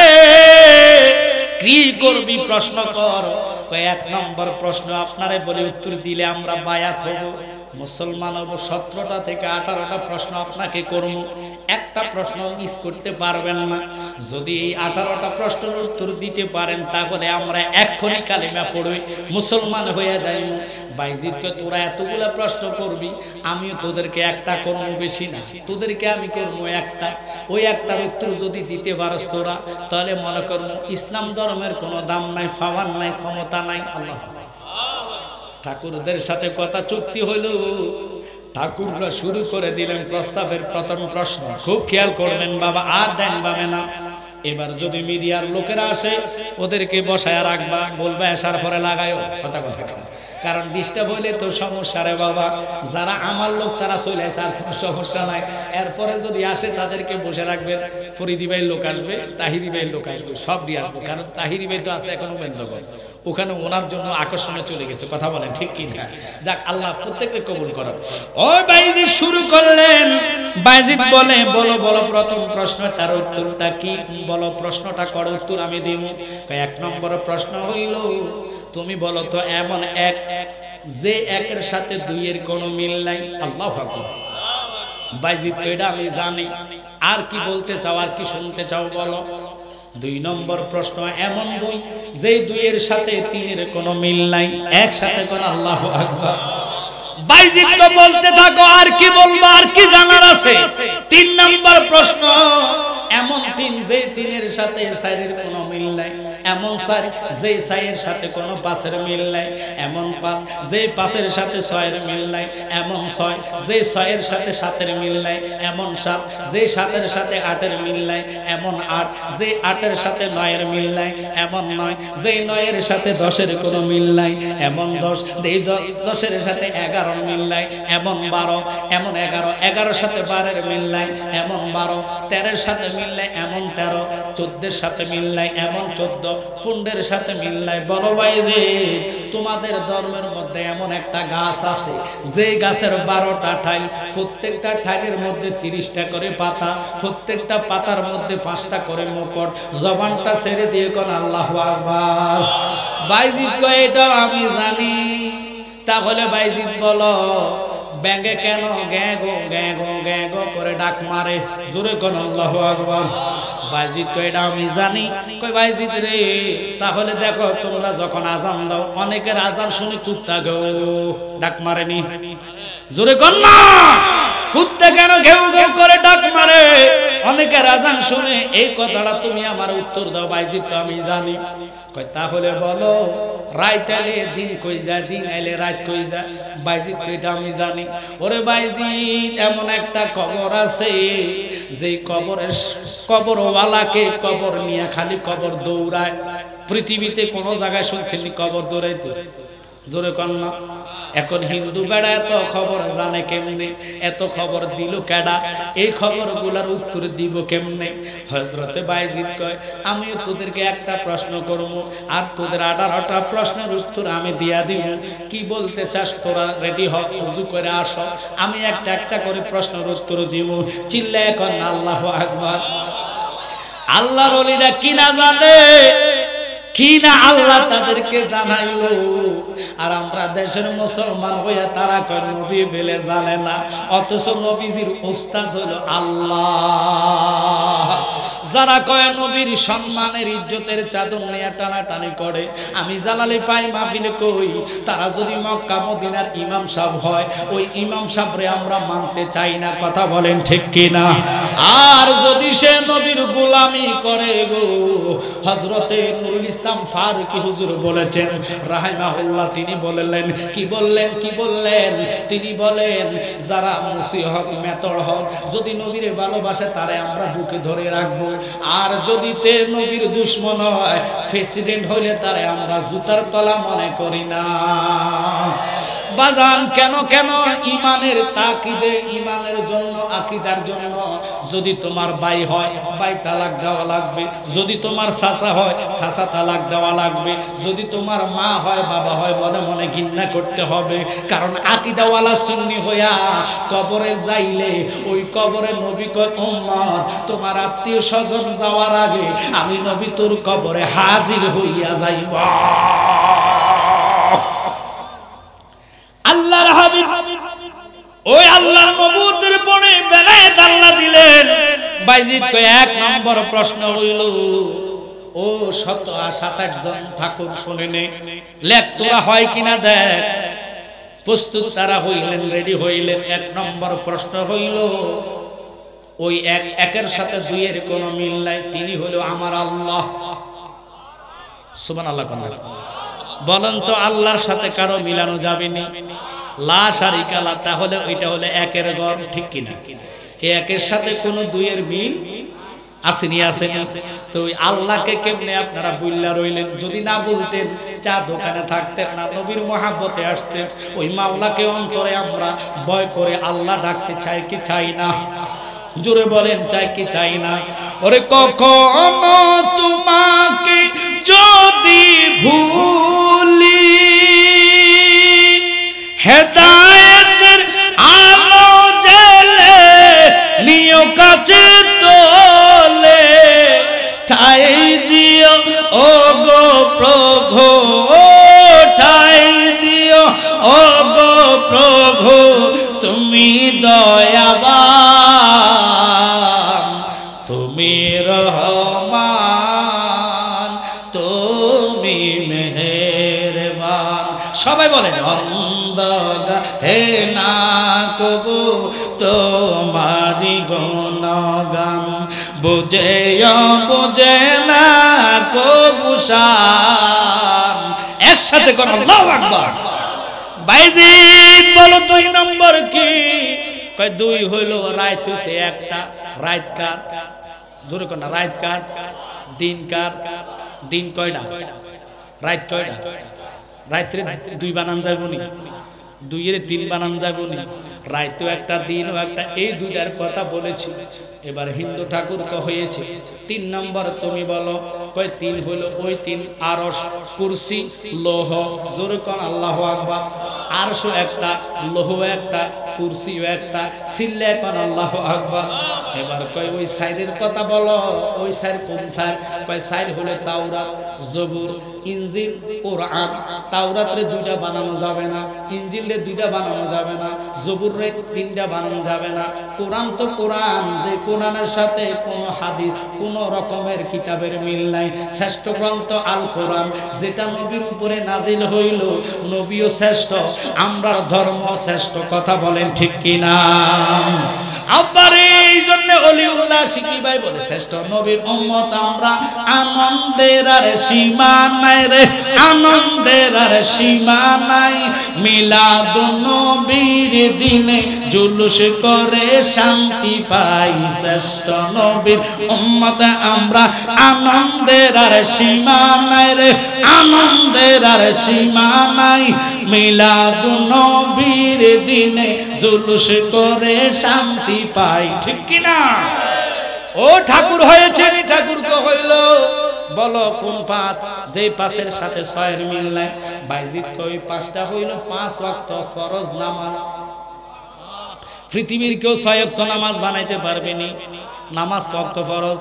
কি করবি প্রশ্ন কর। কয় এক নম্বর প্রশ্ন আপনারে বলে উত্তর দিলে আমরা বায়াত হব, মুসলমান হব। 17টা থেকে 18টা প্রশ্ন আপনাকে করব, একটা প্রশ্ন মিস করতে পারবেন না। যদি এই 18টা প্রশ্নের উত্তর দিতে পারেন তাহলে আমরা এক্ষুনি কালিমা পড়ে মুসলমান হয়ে যাই। বাইজিদকে তোরা এতগুলা প্রশ্ন করবি, আমিও তোদেরকে একটা করবো, বেশি না, তোদেরকে আমি করবো একটা। ওই একটার উত্তর যদি দিতে পারস তোরা, তাহলে মনে করবো ইসলাম ধর্মের কোনো দাম নাই, পাওয়ার নাই, ক্ষমতা নাই। আল্লাহ ঠাকুরদের সাথে কথা চুক্তি হইল, ঠাকুররা শুরু করে দিলেন প্রস্তাবের প্রথম প্রশ্ন। খুব খেয়াল করবেন বাবা, আর দেন পাবে না। এবার যদি মিডিয়ার লোকেরা আসে ওদেরকে বসায় রাখবা, বলবা আসার পরে লাগায়ও কথা কথা, কারণ ডিস্টার্ব হইলে তো সমস্যা রে বাবা। যারা আমার লোক তারা চলে আসে, আর কোনো সমস্যা নাই। এরপরে যদি আসে তাদেরকে বসে রাখবেন। ফরিদি ভাইয়ের লোক আসবে, তাহিরি ভাইয়ের লোক আসবে, সব দিয়ে আসবে, কারণ তাহিরি ভাই তো আছে এখনো বেন্দগর, ওখানে ওনার জন্য আকর্ষণে চলে গেছে। কথা বলেন ঠিক কি না? যাক, আল্লাহ প্রত্যেককে কবুল করো। ওই বাইজিদ শুরু করলেন। বাইজিদ বলে বলো বলো প্রথম প্রশ্নটার উত্তরটা কি, বলো প্রশ্নটা করো, উত্তর আমি দেব। এক নম্বর প্রশ্ন হইল তুমি বলো তো এমন এক যে একের সাথে দুইয়ের কোনো মিল নাই। আল্লাহু আকবার। বাইজিদ এটা আমি জানি, আর কি বলতে চাও, আর কি শুনতে চাও বলো। 2 নম্বর প্রশ্ন এমন দুই যে দুইয়ের সাথে তিনের কোনো মিল নাই, একসাথে কোন আল্লাহু আকবার। বাইজিদ তো বলতে থাকো, আর কি বলবো, আর কি জানার আছে। 3 নম্বর প্রশ্ন এমন তিন যে তিনের সাথে চারের কোনো মিল নাই, এমন চার যে চারের সাথে কোনো পাঁচের মিল নাই, এমন পাঁচ যে পাঁচের সাথে ছয়ের মিল নাই, এমন ছয় যে ছয়ের সাথে সাতের মিল নাই, এমন সাত যে সাতের সাথে আটের মিল নাই, এমন আট যে আটের সাথে নয়ের মিল নাই, এমন নয় যে নয়ের সাথে 10-এর কোনো মিল নাই, এমন 10 যে 10-এর সাথে 11-র মিল নাই, এমন 12 এমন 11-11-র সাথে 12-এর মিল নাই, এমন 12 13-এর সাথে মিল নাই, এমন 13 14-এর সাথে মিল নাই, এমন 14 15-এর সাথে মিল নাই। বলো ভাই যে তোমাদের ধর্মের মধ্যে এমন একটা গাছ আছে যে গাছের 12টা ঠাল, প্রত্যেকটা ঠালের মধ্যে 30টা করে পাতা, প্রত্যেকটা পাতার মধ্যে 5টা করে মুকুট, জবানটা ছেড়ে দিয়ে কোন আল্লাহু আকবার। বাইজিদ কয় এটা আমি জানি। তাহলে বাইজিদ বলো ব্যাঙে কেন গ্যাগো গ্যাগো গ্যাগো করে ডাক মারে, জোরে কোন আল্লাহু আকবার। বাইজিদ কয় এটা আমি জানি। কয় বাইজিদ রে তাহলে দেখো তোমরা যখন আজান দাও, অনেকের আজান শুনে কুত্তা গো ডাক মারেনি, জোরে কোন না। কুত্তা কেন ঘেউ ঘেউ করে ডাক মারে অনেকের আজান শুনে, এই কথাটা তুমি আমার উত্তর দাও। বাইজিদ তো আমি জানি। কয় তাহলে বলো রাত আইলে দিন কই যায়, দিন আইলে রাত কই যায়। বাইজিদ কয় এটা আমি জানি। ওরে বাইজিদ এমন একটা কবর আছে যে কবরের কবরওয়ালাকে কবর নিয়ে খালি কবর দৌড়ায়। পৃথিবীতে কোন জায়গায় শুনছেন কবর দৌড়াইতে, জোরে কন না। এখন হিন্দু বেড়া এত খবর জানে কেমনে, এত খবর দিল কেডা, এই খবরগুলোর উত্তর দিব কেমনে। হযরতে বাইজিদ কয় আমিও তোদেরকে একটা প্রশ্ন করব, আর তোদের 18টা প্রশ্নের উত্তর আমি দিয়া দিব। কি বলতে চাস তোরা রেডি হ, ওযু করে আসো, আমি একটা একটা করে প্রশ্নের উত্তর দিব। চিল্লায় এখন আল্লাহু আকবার। আল্লাহর ওলিরা কি না জানে, কি না আল্লাহ তাদেরকে জানাইলো। আর আমরা দেশের মুসলমান হইয়া তারা কয় নবী বলে জানে না, অথচ নবীজির উস্তাদ হলো আল্লাহ। যারা কয় নবীর সম্মানের ইজ্জতের চাদর নিয়ে টানাটানি করে, আমি জালালি পাই মাহফিলে কই তারা যদি মক্কা মদিনার ইমাম সাহেব হয়, ওই ইমাম সাহেবরে আমরা মানতে চাই না। কথা বলেন ঠিক কি না? আর যদি সে নবীর গোলামি করে গো, হযরতে নুরুল ইসলাম ফারুকী হুজুর বলেছেন রাহিমাহুল্লাহ, তিনি বললেন কি বললেন কি বললেন, তিনি বলেন যারা মুসি হক মেতর হক যদি নবীর ভালোবাসে তারে আমরা বুকে ধরে রাখবো, আর যদি তে নবীর দুশমন হয়, প্রেসিডেন্ট হইলে তারে আমরা জুতার তলা মনে করি না। বাজান কেন কেন ইমানের তাকিদে, ইমানের জন্য, আকীদার জন্য। যদি তোমার ভাই হয়, ভাই তালাক দেওয়া লাগবে। যদি তোমার চাচা হয়, চাচা তালাক দেওয়া লাগবে। যদি তোমার মা হয়, বাবা হয়, মনে মনে ঘৃণা করতে হবে। কারণ আকীদাওয়ালা সুন্নি হইয়া কবরে যাইলে ওই কবরে নবী কয়, উম্মত তোমার আত্মীয় স্বজন যাওয়ার আগে আমি নবী তোর কবরে হাজির হইয়া যাইব। আল্লাহর হাবিব ওই আল্লাহর নবুয়তের পরে বেলায়েত আল্লাহ দিলেন। বাইজিদ কয় এক নম্বর প্রশ্ন হইল, ও 27-28 জন ঠাকুর শুনে নে, লেখ তোরা হয় কিনা দেখ। প্রস্তুত তারা হইলেন, রেডি হইলেন। এক নম্বর প্রশ্ন হইল, ওই একের সাথে দুইয়ের কোনো মিল নাই, তিনি হলো আমার আল্লাহ। সুবহানাল্লাহ। বলেন তো আল্লাহর সাথে কারো মিলানো যাবে না? লা শারিকা লাহু, তাহলে ওইটা হলো একের ঘর, ঠিক কিনা? এই একের সাথে কোনো দুইয়ের মিল আসেনি, আসেনি। তো ওই আল্লাহকে কেমনে আপনারা বুইল্লা রইলেন? যদি না বলতেন, চা দোকানে থাকতেন না, নবীর মহাব্বতে আসতেন। ওই মাওলাকে অন্তরে আমরা ভয় করে আল্লাহ ডাকতে চাই কি চাই না? জোরে বলেন, চাই কি চাই না? ওরে কখনো তোমাকে যদি ভুলি, হেদায়েতের আলো জ্বেলে নিও কাছে তোলে, ঠাই দিও ও গো প্রভু, ঠাই দিও ও গো প্রভু, তুমি দয়াবান, তুমি রহমান, তুমি মেহেরবান। সবাই বলেন, অন্ধগা হে না কবু তোমারি গুণগান, বুঝে বুঝে না কবু শান। একসাথে কোন আল্লাহু আকবার। বাইজিদ বলো দুই নম্বর কি? কয় দুই হইল রাত হইছে একটা। রাত কার? জোরে কোন রাত কার? দিন কার? দিন কয়টা? রাত কয়টা? রাত্রে দুই বানান যাইবনি, দুইয়ের তিন বানান যাইবনি। রাতও একটা, দিনও একটা, এই দুইটার কথা বলেছি। এবার হিন্দু ঠাকুর হয়েছে তিন নম্বর। তুমি বলো। কয় তিন হইল ওই তিন, আরশ, কুরসি, লৌহ। জোরে কোন আল্লাহু আকবার। আরশও একটা, লৌহ একটা, কুরসিও একটা, সিল্লে কোন আল্লাহু আকবার। এবার কয় ওই সাইরের কথা বলো। ওই সাইর কোন সাইর? কয় সাইর হলো তাওরাত, জবুর, ইনজিল, কোরআন। তাওরাতরে দুইটা বানানো যাবে না, ইনজিলে দুইটা বানানো যাবে না, জবুরে তিনটা বানানো যাবে না। কোরআন তো কোরআন, যে কোরআনের সাথে কোনো হাদিস, কোনো রকমের কিতাবের মিল নাই। শ্রেষ্ঠ গ্রন্থ আল কোরআন, যেটা নবীর উপরে নাজিল হইল। নবীও শ্রেষ্ঠ, আমরার ধর্ম শ্রেষ্ঠ। কথা বলেন ঠিক কিনা? আবার এই জন্য অলিউল্লাহ শিকি ভাই বলে, শ্রেষ্ঠ নবীর উম্মত আমরা। আনন্দের আর সীমা নাই রে, আনন্দের আর সীমা নাই। মিলাদুন নবীর দিনে জুলুস করে শান্তি পাই। শ্রেষ্ঠ নবীর উম্মত আমরা, আনন্দের আর সীমা নাই রে, আনন্দের আর সীমা নাই। মিলাদুন নবীর দিনে জুলুস করে শান্তি পাই, ঠিক কিনা? ও ঠাকুর হয়েছে, ঠাকুর কে হইল? বলো কোন পাঁচ? যে পাঁচের সাথে ছয়ের মিল নাই। বাইজিদ কই পাঁচটা হইল 5 ওয়াক্ত ফরজ নামাজ। পৃথিবীর কেউ 6 ওয়াক্ত নামাজ বানাইতে পারবেনি। নামাজ কত ফরজ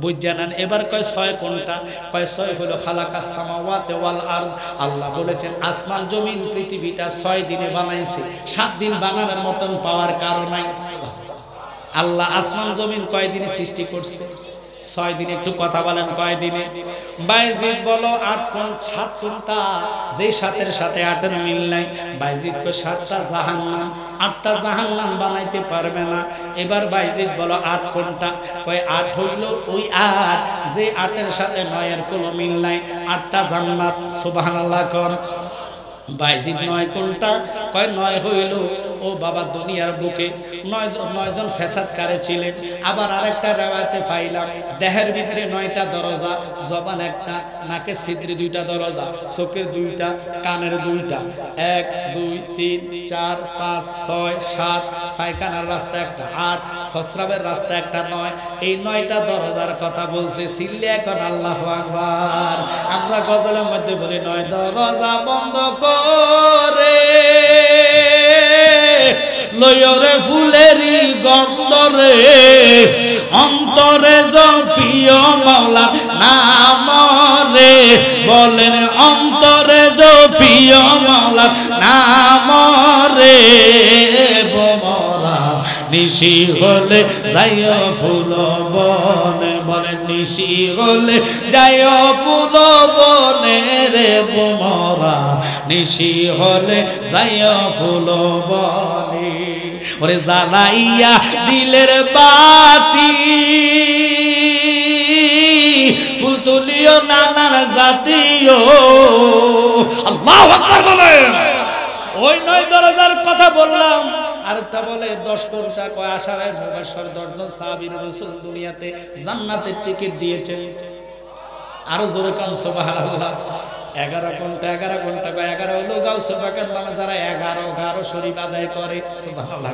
বুঝজানেন? এবার কয় 6 কোনটা? কয় 6 হলো খালাকাস সামাওয়াতি ওয়াল আরদ। আল্লাহ বলেছেন আসমান জমিন পৃথিবীটা 6 দিনে বানাইছে। 7 দিন বানানোর মতন পাওয়ার কারণ নাই। আল্লাহ আসমান জমিন কয় দিনে সৃষ্টি করছে? 6 দিনে। একটু কথা বলেন, কয় দিনে? বাইজিদ বলো 8 কোন 7 কোনটা? যে 7-এর সাথে 8-এর মিল নাই। বাইজিদ কয় 7টা জাহান্নাম, 8টা জাহান্নাম বানাইতে পারবে না। এবার বাইজিদ বলো 8 কোনটা? কয় 8 হইল ওই 8 যে 8-এর সাথে 9-এর কোনো মিল নাই। 8টা জান্নাত। সুবহানাল্লাহ কোন? বাইজিদ 9 কোনটা? কয় 9 হইল ও বাবা দুনিয়ার বুকে 9 জন ফেসাদকারী ছিলেন। আবার আরেকটা রাওয়ায়াতে পাইলাম দেহের ভিতরে 9টা দরজা, জবান একটা, নাকের ছিদ্রে 2টা দরজা, চোখের 2টা, কানের 2টা, 1 2 3 4 5 6 7, পায়খানার রাস্তা একটা 8, প্রস্রাবের রাস্তা একটা 9। এই 9টা দরজার কথা বলছে। সিল্লে এখন আল্লাহু আকবার। আমরা গজলের মধ্যে বলি 9 দরজা বন্ধ করে লয়রে ফুলেরই গন্ধরে অন্তরে জপিও মাওলা নাম রে, বলেন অন্তরে জপিও মাওলা নাম রে। বোমরা নিশি হলে যাইও ফুল বনে, বলেন নিশি হলে যাইও ফুল বনে রে। বোমরা নিশি হলে যাইও ফুল বনে। ওরে জ্বালাইয়া দিলের বাতি ফুল তুলিও নানার জাতীয়। আল্লাহু আকবার বলেন। ওই 9 দরজার কথা বললাম। আরেকটা বলে 10 কোটা কয় আশারায় মুবাশশির 10 জন সাহাবীর রাসূল দুনিয়াতে জান্নাতের টিকিট দিয়েছেন। আরো জোরে কান সুবহানাল্লাহ। 11 ঘন্টা 11 ঘন্টা 11 হলো গাউসুল পাকের নামে যারা 11 শরীফ আদায় করে, সুবহানাল্লাহ।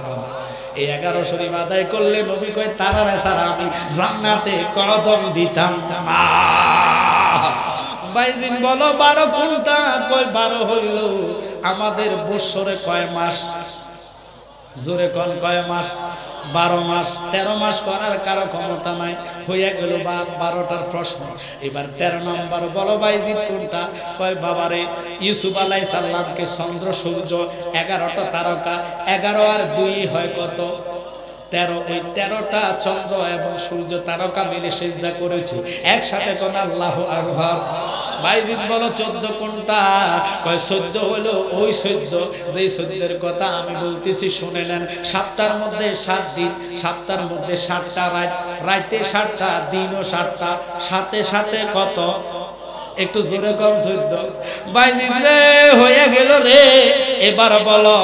এই 11 শরীফ আদায় করলে নবী কয় তারা ছাড়া আমি জান্নাতে কদম দিতাম না। বাইজিন বলো 12 কোনটা? কয় 12 হইল আমাদের বৎসরে কয় মাস? জোরে কোন কয় মাস? 12 মাস। 13 মাস করার কারো ক্ষমতা নাই, হইয়া গেল 12টার প্রশ্ন। এবার 13 নম্বর বলো বাইজিৎ কোনটা? কয় বাবারে ইউসুফ আলাইহিস সালামকে চন্দ্র সূর্য 11টা তারকা, 11 আর 2 হয় কত? 13। এই 13টা চন্দ্র এবং সূর্য তারকা মিলে সিজদা করেছে একসাথে। কোন আল্লাহু আকবার। বাইজিৎ বলো 14 কোনটা? কয় 14 হলো ওই 14 যেই 14 কথা আমি বলতেছি শুনে নেন। সপ্তাহের মধ্যে 7 দিন, সপ্তাহের মধ্যে 7টা রাত, রাতে 7টা, দিনও 7টা, সাথে সাথে কত? একটু জোরে কর 14। বাইজিৎ রে হয়ে গেল রে। এবার বলো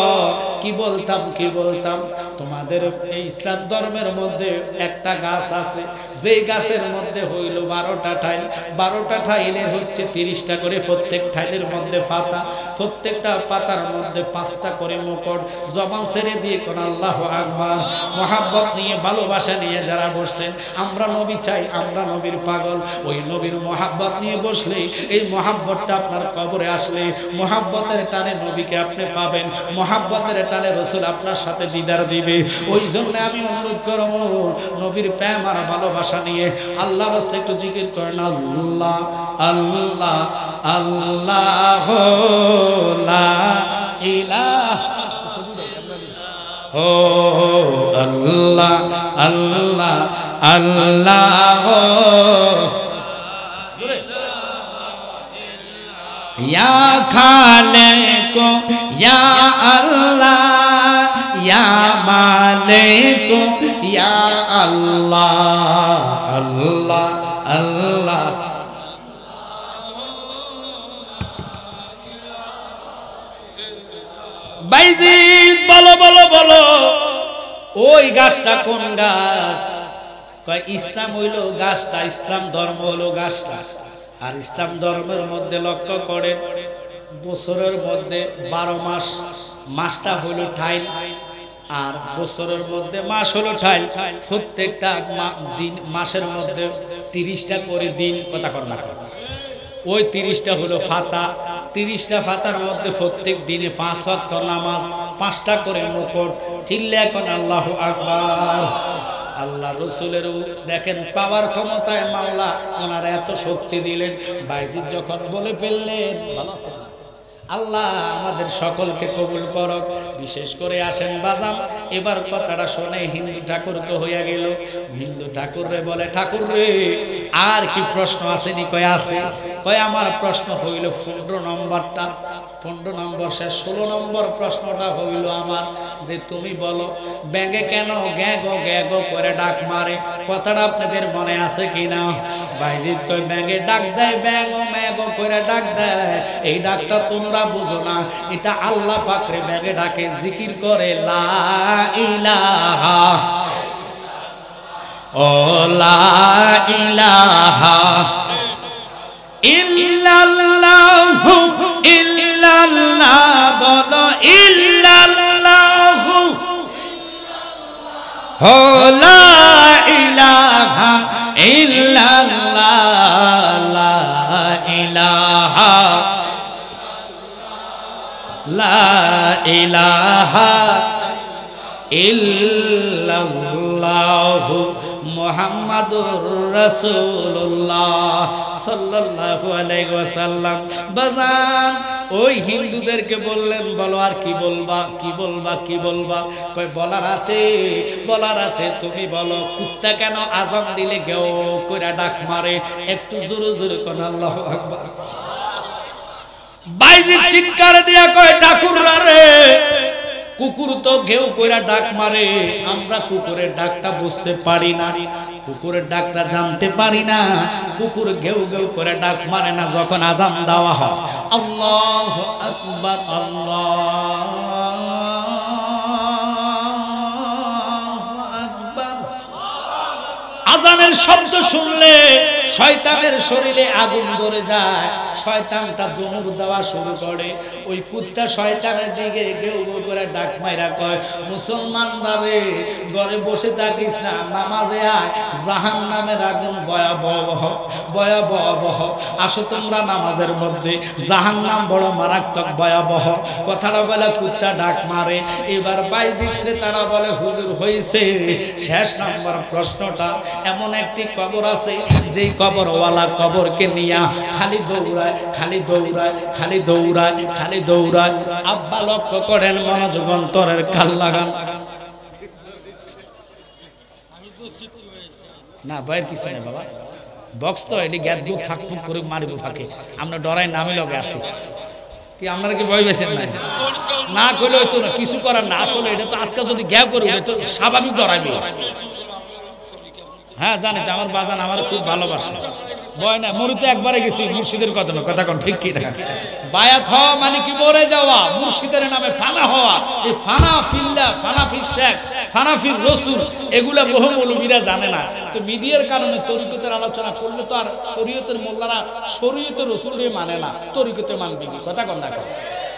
কি বলতাম কি বলতাম? তোমাদের এই ইসলাম ধর্মের মধ্যে একটা গাছ আছে, যেই গাছের মধ্যে হইল 12টা ঠাইল, 12টা ঠাইলের হচ্ছে 30টা করে প্রত্যেক ঠাইলের মধ্যে পাতা, প্রত্যেকটা পাতার মধ্যে 5টা করে মুকুট। জবান ছেড়ে দিয়ে কোন আল্লাহু আকবার। মহাব্বত নিয়ে ভালোবাসা নিয়ে যারা বসছেন, আমরা নবী চাই, আমরা নবীর পাগল, ওই নবীর মহাব্বত নিয়ে বসলে এই মহাব্বতটা আপনার কবরে আসলে মহাব্বতের টানে নবীকে আপনি পাবেন, মহাব্বতের টানে রাসূল আপনার সাথে দিদার দিবে। ওই জন্য আমি অনুরোধ করব নবীর প্রেম আর ভালোবাসা নিয়ে আল্লাহর রাস্তায় একটু জিকির করেন। আল্লাহ আল্লাহ আল্লাহ লা ইলাহা ও আল্লাহ আল্লাহ আল্লাহ या खालिक या अल्लाह या मालिक या अल्लाह अल्लाह अल्लाह। বাইজিৎ বলো বলো বলো ওই গাছটা কোন গাছ? কয় ইসলাম হইল গাছটা, ইসলাম ধর্ম হলো গাছটা। আর ইসলাম ধর্মের মধ্যে লক্ষ্য করে বছরের মধ্যে 12 মাস, মাসটা হলো ঠাইল, আর বছরের মধ্যে মাস হলো ঠাইল। প্রত্যেকটা দিন মাসের মধ্যে 30টা করে দিন, কথা কর না কর। ওই 30টা হলো ফাতা, 30টা ফাতার মধ্যে প্রত্যেক দিনে 5 ওয়াক্ত নামাজ, 5টা করে মুকুট। চিল্লা এখন আল্লাহু আকবার। আল্লাহ রসুলের দেখেন পাওয়ার ক্ষমতায় মাওলা ওনারা এত শক্তি দিলেন। বাইজিৎ যখন বলে ফেললেন, ভালো আছেন? আল্লাহ আমাদের সকলকে কবুল করক। বিশেষ করে আসেন বাজান, এবার কথাটা শুনে হিন্দু ঠাকুরকে হইয়া গেল। হিন্দু ঠাকুর রে বলে, ঠাকুর রে আর কি প্রশ্ন আসেনি? কয় আছে। কয় আমার প্রশ্ন হইল 15 নম্বরটা, 15 নম্বর শেষ, 16 নম্বর প্রশ্নটা হইল আমার যে তুমি বলো ব্যাঙে কেন গ্যাগো গ্যাগো করে ডাক মারে? কথাটা আপনাদের মনে আছে কিনা? বাইজিৎ কয় ব্যাঙে ডাক দেয়, ব্যাঙো ম্যাগো করে ডাক দেয়। এই ডাকটা তোমরা তোমরা বুঝো না, এটা আল্লাহ পাকরে ব্যাগে ডাকে, জিকির করে লা ইলাহা ও লা ইলাহা ইল্লাল্লাহু ইল্লাল্লাহ বলো ইল্লাল্লাহু ও লা ইলাহা ইল্লাল্লাহ লা ইলাহা লা ইলাহা ইল্লাল্লাহু মুহাম্মাদুর রাসূলুল্লাহ সাল্লাল্লাহু আলাইহি ওয়াসাল্লাম। বাজান ওই হিন্দুদেরকে বললেন বলো আর কি বলবা, কি বলবা, কি বলবা? কই বলার আছে, তুমি বলো কুত্তা কেন আজান দিলে গেও কইরা ডাক মারে? একটু জোরে জোরে কোন আল্লাহু আকবার। বাইজি চিৎকার দিয়া কয় ঠাকুররা রে, কুকুর তো ঘেউ কইরা ডাক মারে, আমরা কুকুরের ডাকটা বুঝতে পারি না, কুকুরের ডাকটা জানতে পারি না, কুকুর ঘেউ ঘেউ করে ডাক মারে না যখন আজান দেওয়া হয়। আল্লাহু আকবার, আল্লাহু আকবার। আজানের শব্দ শুনলে শয়তানের শরীরে আগুন ধরে যায়, শয়তানটা দৌড় দেওয়া শুরু করে। ওই কুত্তা শয়তানের দিকে গেউ গেউ করে ডাক মাইরা কয়, মুসলমানরা রে ঘরে বসে থাকিস না, নামাজে আয়, জাহান্নামের আগুন ভয়াবহ ভয়াবহ। আসো তোমরা নামাজের মধ্যে, জাহান্নাম বড় মারাত্মক ভয়াবহ। কথাটা বলে কুত্তা ডাক মারে। এবার বাইজিতে তারা বলে হুজুর হইছে শেষ নাম্বার প্রশ্নটা। এমন একটি কবর আছে যেই কবরওয়ালা কবরকে নিয়া খালি দৌড়ায়, খালি দৌড়ায়, খালি দৌড়ায়, খালি দৌড়ায়। আব্বা লক্ষ্য করেন, মনোযোগ অন্তরের কাল লাগান। না বাইর কিছু নেই বাবা, বক্স তো এটি গ্যাস বুক ফাঁক ফুক করে মারিব ফাঁকে, আমরা ডরাই নামে লগে আছি। কি আপনারা কি ভয় পেয়েছেন? না করলে হইতো না, কিছু করার না। আসলে এটা তো আজকাল যদি গ্যাপ করে তো স্বাভাবিক ডরাইবে। হ্যাঁ জানি তো, আমার বাজান আমার খুব ভালোবাসে, ভয় না। মরিতে একবারে গেছি মুর্শিদের কথা কোন ঠিক কি না? বায়াত হওয়া মানে কি মরে যাওয়া, মুর্শিদের নামে ফানা হওয়া। এই ফানা ফিল্লা, ফানা ফির শেখ, ফানা ফির রসুল, এগুলা বহু মৌলবীরা জানে না। তো মিডিয়ার কারণে তরিকতের আলোচনা করলে তো আর শরীয়তের মোল্লারা শরীয়তের রসুলরে মানে না, তরিকতে মানবে কি? কথা কন না।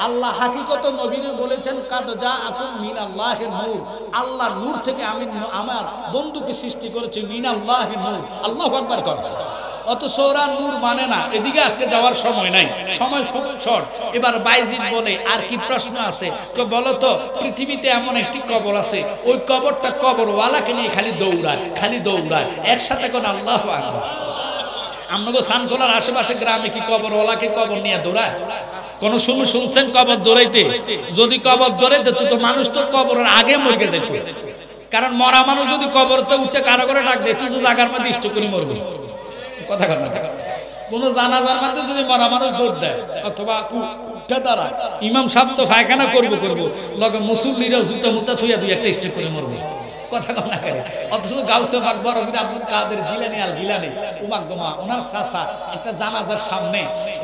আল্লাহ হাকিকত নবীরে বলেছেন কাদ জাআকুম মিনাল্লাহির নূর, আল্লাহর নূর থেকে আমি আমার বন্ধুকে সৃষ্টি করেছি, মিনাল্লাহির নূর। আল্লাহু আকবার কর। অথচ ওরা নূর মানে না। এদিকে আজকে যাওয়ার সময় নাই, সময় খুব শর্ট। এবার বাইজিদ বলে আর কি প্রশ্ন আছে? বলো তো পৃথিবীতে এমন একটি কবর আছে, ওই কবরটা কবরওয়ালাকে নিয়ে খালি দৌড়ায়, খালি দৌড়ায়। একসাথে কোন আল্লাহু আকবার। আপনাকে সানখোলার আশেপাশে গ্রামে কি কবরওয়ালাকে কবর নিয়ে দৌড়ায়? কোন শুনছেন কবর দৌড়াইতে? যদি কবর দৌড়াইতে তো মানুষ তো কবরের আগে মরে যেত। কারণ মরা মানুষ যদি কবরতে উঠে কারো করে ডাক দেয়, তুই তো জায়গার মধ্যে ইষ্ট করে মরবে। কথা কর না। কোন জানাজার মধ্যে যদি মরা মানুষ দৌড় দেয় অথবা উঠে দাঁড়ায়, ইমাম সাহেব তো পায়খানা করবো লগে মুসল্লিরা জুতা মুতা থইয়া দুই একটা স্টেপ করে মরবে। কথা কন না করে। অথচ গাউসে পাক বরফির আব্দুল কাদের জিলানী আল গিলানী উমাগমা ওনার চাচা একটা জানাজার সামনে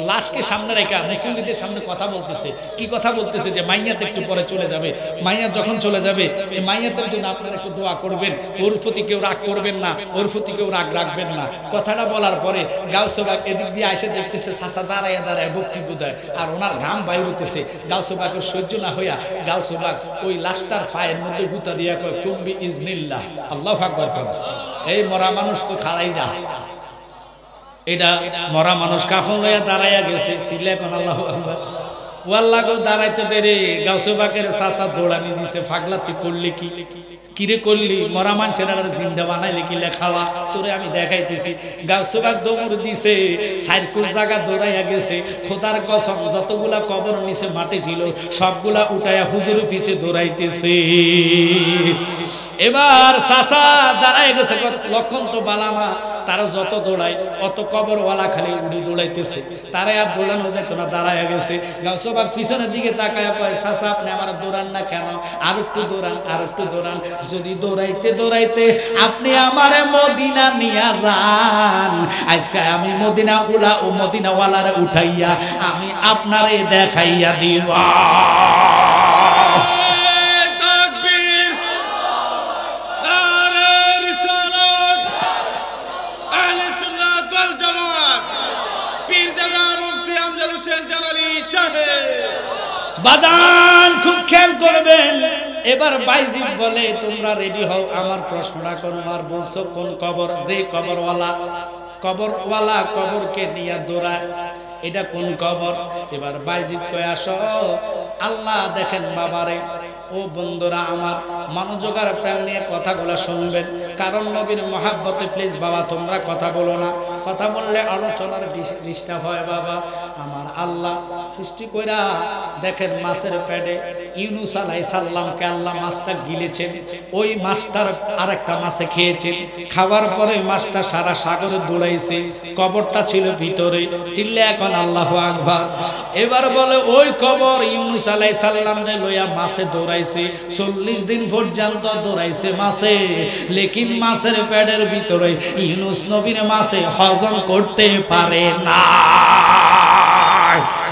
লাশকে সামনে রেখে মুসল্লিদের সামনে কথা বলতেছে। কি কথা বলতেছে? যে মাইয়াতে একটু পরে চলে যাবে, মাইয়া যখন চলে যাবে এই মাইয়াতের জন্য আপনারা একটু দোয়া করবেন, ওর প্রতি কেউ রাগ করবেন না, ওর প্রতি কেউ রাগ রাখবেন না। কথাটা বলার পরে গাউসে পাক এদিক দিয়ে এসে দেখতেছে চাচা দাঁড়ায় দাঁড়ায় বক্তব্য দেয়, আর ওনার ঘাম বাইর হইতেছে। গাউসে পাকের সহ্য না হইয়া গাউসে পাক ওই লাশটার পায়ের মধ্যে গুতা দিয়া কয় কুম্বি ইজনিল্লাহ, আল্লাহু আকবার কর। এই মরা মানুষ তো খাড়াই যায়। এটা মরা মানুষ কাফন লইয়া দাঁড়াইয়া গেছে, সিলে কোন আল্লাহু আকবার। ওয়াল্লাহু দাঁড়াইতে দেরে গাউসে পাকের চাচা দৌড়ানি দিছে, পাগলা তুই করলি কি? কিরে করলি? মরা মানুষের আর জিন্দা বানাইলে কি লেখাওয়া? তোরে আমি দেখাইতেছি। গাউসে পাক দৌড় দিছে, সাইরকুল জায়গা দৌড়াইয়া গেছে। খোদার কসম যতগুলা কবর নিচে মাটি ছিল সবগুলা উঠাইয়া হুজুর পিছে দৌড়াইতেছে। এবার চাচা দাঁড়ায় গেছে, লক্ষণ তো বালানা। তারা যত দৌড়ায় অত কবরওয়ালা খালি উড়ি দৌড়াইতেছে, তারাই আর দৌড়ানো যেত না, দাঁড়ায় গেছে। গাউসবাগ পিছনের দিকে তাকায় কয়, চাচা আপনি আমার দৌড়ান না কেন? আর একটু দৌড়ান, আর একটু দৌড়ান। যদি দৌড়াইতে দৌড়াইতে আপনি আমার মদিনা নিয়ে যান, আজকে আমি মদিনা উলা ও মদিনাওয়ালার উঠাইয়া আমি আপনারে দেখাইয়া দিব। বাজান খুব খেয়াল করবেন। এবার বাইজিদ বলে, তোমরা রেডি হও, আমার প্রশ্নটা করো। আর বলছো কোন কবর? যে কবরওয়ালা কবরকে নিয়ে দৌড়ায়, এটা কোন কবর? এবার বাইজিদ কয়, আসো। আল্লাহ দেখেন বাবারে, ও বন্ধুরা আমার, মনোযোগ আর প্রেম নিয়ে কথাগুলো শুনবেন, কারণ নবীর মহাব্বতে প্লিজ বাবা তোমরা কথা বলো না, কথা বললে আলোচনার ডিস্টার্ব হয়। বাবা আমার আল্লাহ সৃষ্টি কইরা দেখেন মাছের পেটে ইউনুস আলাইহিস সালামকে আল্লাহ মাছটা গিলেছেন, ওই মাছটার আরেকটা মাছে খেয়েছেন, খাবার পরে মাছটা সারা সাগরে দৌড়াইছে, কবরটা ছিল ভিতরে। চিল্লে এখন আল্লাহু আকবার। এবার বলে ওই কবর ইউনুস আলাইহিস সালামকে লইয়া মাছে দৌড়াইছে, 40 দিন পর্যন্ত দৌড়াইছে মাছে, লেকিন মাছের পেটের ভিতরে ইউনুস নবীর মাছে হজম করতে পারে না।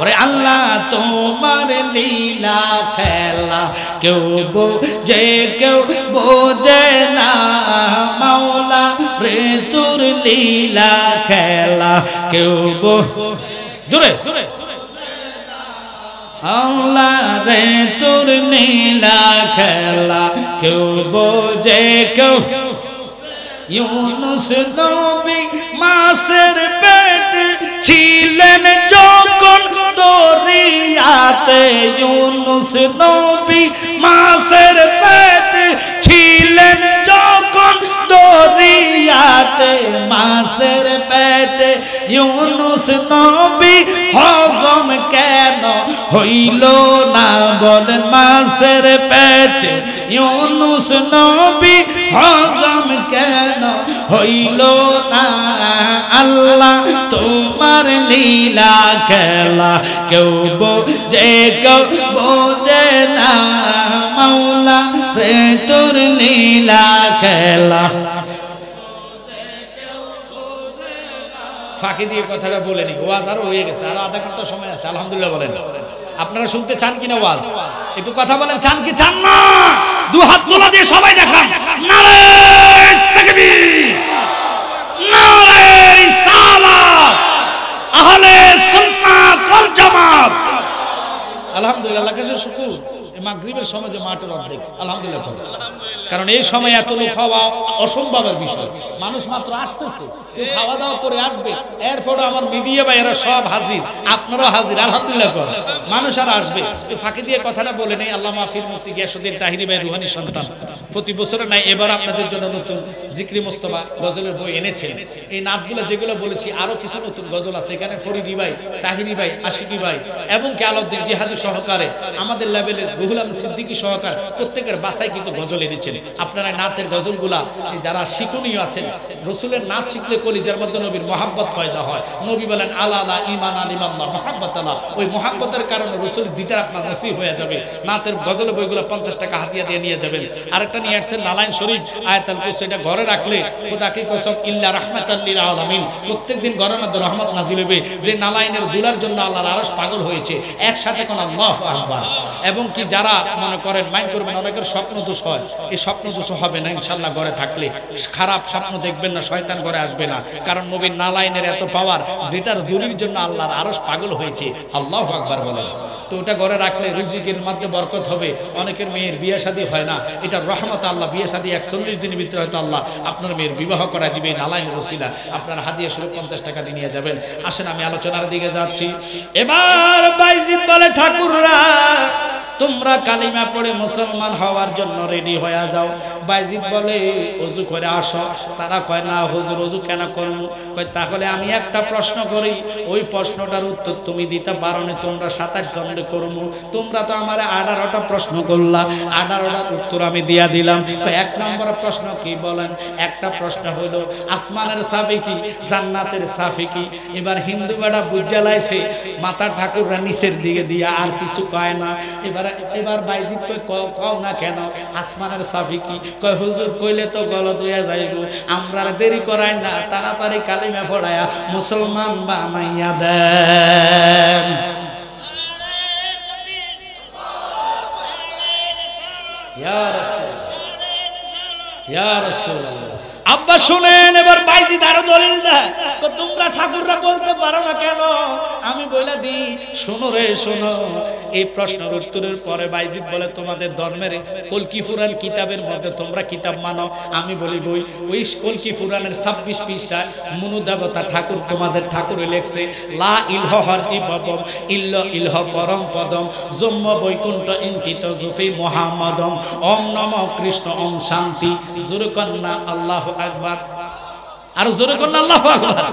ওরে আল্লাহ তোমার লীলা খেলা কেউ বোঝে কেউ বোঝে না, মাওলা রে তোর লীলা খেলা কেউ জোরে জোরে আল্লাহ রে তোর লীলা খেলা কেউ বোঝে কেউ। ইউনুস নবী মাছের পেট ছিলেন যখন দরিয়াতে, ইউনুস নবী মাছের পেট ছিলেন যখন দরিয়াতে, মাছের পেটে ইউনুস নবী হজম কেন হইল না? বলেন মাছের পেটে ইউনুস নবী হজম কেন হইল না? আল্লাহ তোমার লীলা খেলা কেউ বোঝে কেউ বোঝে না, মাওলা রে তোর লীলা খেলা। ফাঁকি দিয়ে কথাটা বলে নি, ওয়াজ আরো হয়ে গেছে, আরো আধা ঘন্টা সময় আছে। আলহামদুলিল্লাহ বলেন। আপনারা শুনতে চান কিনা ওয়াজ? একটু কথা বলেন, চান কি চান না? দু হাত তোলা দিয়ে সবাই দেখান, নারে তাকবীর, নারে রিসালাত, আহলে সুন্নাত ওয়াল জামাত। আলহামদুলিল্লাহ, আল্লাহর কাছে শুকর, এই মাগরিবের সময় যে মাঠের অর্ধেক, আলহামদুলিল্লাহ। কারণ এই সময় এত লোক হওয়া অসম্ভবের বিষয়, মানুষ মাত্র আসতেছে, খাওয়া দাওয়া করে আসবে, এরপরে আমার মিডিয়া ভাইয়েরা সব হাজির, আপনারাও হাজির, আলহামদুলিল্লাহ। মানুষ আর আসবে। তো ফাঁকি দিয়ে কথাটা বলে নেই, আল্লাহ মাহফির মুফতি গিয়াসউদ্দিন তাহিরি ভাই রুহানি সন্তান, প্রতি বছরে নাই, এবার আপনাদের জন্য নতুন জিকরি মোস্তফা গজলের বই এনেছেন। এই নাতগুলো যেগুলো বলেছি, আরো কিছু নতুন গজল আছে এখানে, ফরিদি ভাই, তাহিরি ভাই, আশিকি ভাই এবং আলাউদ্দিন জিহাদি সহকারে আমাদের লেভেলের রুহুল আমিন সিদ্দিকী সহকার প্রত্যেকের বাসায় কিন্তু গজল এনেছেন। আপনারা নাতের গজলগুলা যারা শিক্ষণীয় আছেন, রসুলের নাচ শিখলে কলিজার মধ্যে নবীর মহাব্বত পয়দা হয়। নবী বলেন আলা আলা ঈমান আল ইমাল্লাহ মহাব্বত আল্লাহ, ওই মহাব্বতের কারণে রসুল দিদার আপনার নসিব হয়ে যাবে। নাতের গজলের বইগুলো 50 টাকা হাতিয়া দিয়ে নিয়ে যাবেন। আরেকটা নিয়ে আসছেন নালাইন শরীফ আয়াতুল কুরসি, এটা ঘরে রাখলে খোদা কি কসম ইল্লা রাহমাতাল লিল আলামিন, প্রত্যেকদিন ঘরের মধ্যে রহমত নাজিল হবে। যে নালাইনের দুলার জন্য আল্লাহর আরশ পাগল হয়েছে, একসাথে কোন আল্লাহু আকবার। এবং কি যারা মনে করেন মাইন্ড করবেন, অনেকের স্বপ্ন দোষ হয়, এই স্বপ্ন দোষ হবে না ইনশাআল্লাহ। ঘরে থাকলে খারাপ স্বপ্ন দেখবেন না, শয়তান ঘরে আসবে না, কারণ নবীর নালাইনের এত পাওয়ার, যেটার দুলির জন্য আল্লাহর আরশ পাগল হয়েছে। আল্লাহু আকবার বলেন। তো ওটা ঘরে রাখলে রিজিকের মধ্যে বরকত হবে। অনেকের মেয়ের বিয়ে শাদী হয় না, এটা রহমত আল্লাহ। বিয়ে শাদী 41 দিনের ভিতরে হয়তো আল্লাহ আপনার মেয়ের বিবাহ করা দিবে নালাইনের ওসিলা। আপনার হাদিয়া স্বরূপ 50 টাকা দিয়ে নিয়ে যাবেন। আসেন আমি আলোচনার দিকে যাচ্ছি। এবার বাইজিদ বলে, ঠাকুররা তোমরা কালিমা পড়ে মুসলমান হওয়ার জন্য রেডি হয়ে যাও। বাইজিদ বলে ওযু করে আসো। তারা কয় না হুজুর ওযু কেন করব? কয় তাহলে আমি একটা প্রশ্ন করি, ওই প্রশ্নটার উত্তর তুমি দিতে পারো না, তোমরা 27 জনে করব। তোমরা তো আমারে 18টা প্রশ্ন করলা, 18টার উত্তর আমি দিয়া দিলাম। কয় এক নম্বর প্রশ্ন কি বলেন? একটা প্রশ্ন হলো আসমানের চাবি কি, জান্নাতের চাবি কি? এবার হিন্দু বেটা বুঝা লাইছে মাথা ঠাকুররা নিচের দিকে দিয়া আর কিছু কয় না। এবার বাইজিদ কয় কও না কেন আসমানের চাবি কি? কয় হুজুর কইলে তো গলত হইয়া যাইব, আমরা দেরি করাই না, তাড়াতাড়ি কালিমা পড়ায়া মুসলমান বানাইয়া দেন। ইয়া রাসূল, ইয়া রাসূলুল্লাহ। আব্বা শুনেন, এবার বাইজিদ আরো দলিল দেয়, তোমরা ঠাকুররা বলতে পারো না কেন? আমি বলে দিই, শোনো রে শোনো। এই প্রশ্নের উত্তরের পরে বাইজিদ বলে তোমাদের ধর্মের কলকি ফুরান কিতাবের মধ্যে তোমরা কিতাব মানো। আমি বলি বই, ওই কলকি ফুরানের 26 পৃষ্ঠায় মনু দেবতা ঠাকুর তোমাদের ঠাকুরে লেখছে লা ইলহ হরতি পবম ইল্ল ইলহ পরম পদম জম্ম বৈকুণ্ঠ ইন্তিত জুফি মুহাম্মাদম ওম নম কৃষ্ণ ওম শান্তি। জোরে কন্না আল্লাহু আকবার, আর জোরে কন্না আল্লাহু আকবার।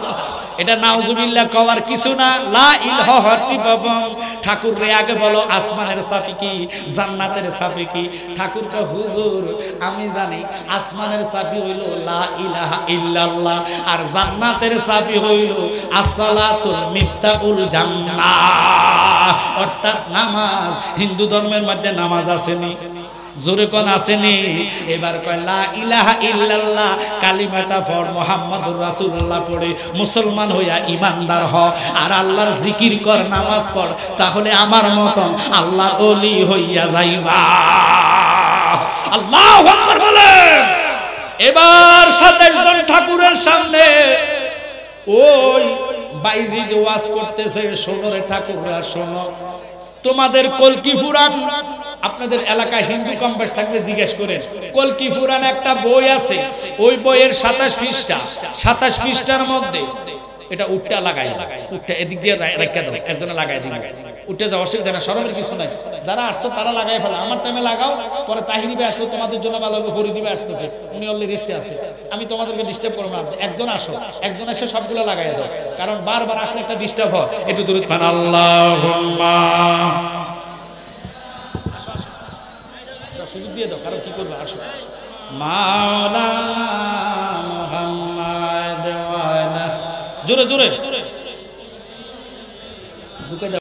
এটা নাউজুবিল্লাহ কওয়ার কিছু না। লা ইলহ হরতি পবম, ঠাকুর রে আগে বলো আসমানের চাবি কি, জান্নাতের চাবি কি? ঠাকুর কয় হুজুর আমি জানি আসমানের চাবি হইল লা ইলাহা ইল্লাল্লাহ, আর জান্নাতের চাবি হইল আসসালাতুল মিফতাহুল জান্নাহ, অর্থাৎ নামাজ। হিন্দু ধর্মের মধ্যে নামাজ আসেনি? জোরে কোন আসেনি? এবার কয় লা ইলাহা ইল্লাল্লাহ কালিমাটা পড়, মুহাম্মাদুর রাসূলুল্লাহ পড়ে মুসলমান হইয়া ইমানদার হ, আর আল্লাহর জিকির কর, নামাজ পড়, তাহলে আমার মতন আল্লাহ ওলি হইয়া যাইবা। আল্লাহু আকবার বলেন। এবার 27 জন ঠাকুরের সামনে ওই বাইজিদ ওয়াজ করতেছে, শোনো রে ঠাকুররা শোনো, তোমাদের কলকি ফুরান, আপনাদের এলাকায় হিন্দু কম্পাস থাকলে জিজ্ঞেস করেন, কলকি ফুরান একটা বই আছে, ওই বইয়ের 27 পৃষ্ঠা, 27 পৃষ্ঠার মধ্যে এটা উটটা লাগাই, উটটা এদিক দিয়ে রাখা দাও, একজনে লাগাই দিন, উঠে যাওয়া অসুবিধা না, সরমের কিছু নাই। যারা আসছো তারা লাগাই ফেলো, আমার টাইমে লাগাও, পরে তাহিরি ভাই আসলো তোমাদের জন্য ভালো হবে, ফরিদি ভাই আসতেছে, উনি অলরেডি রেস্টে আছে, আমি তোমাদেরকে ডিস্টার্ব করবো না, একজন আসো, একজন এসে সবগুলো লাগাই দাও, কারণ বারবার আসলে একটা ডিস্টার্ব হয়। একটু দূরে খান আল্লাহুম্মা, সুযোগ দিয়ে দাও, কারণ কি করবে, আসো। মাওলানা মুহাম্মদ ওয়া আলা, জোরে জোরে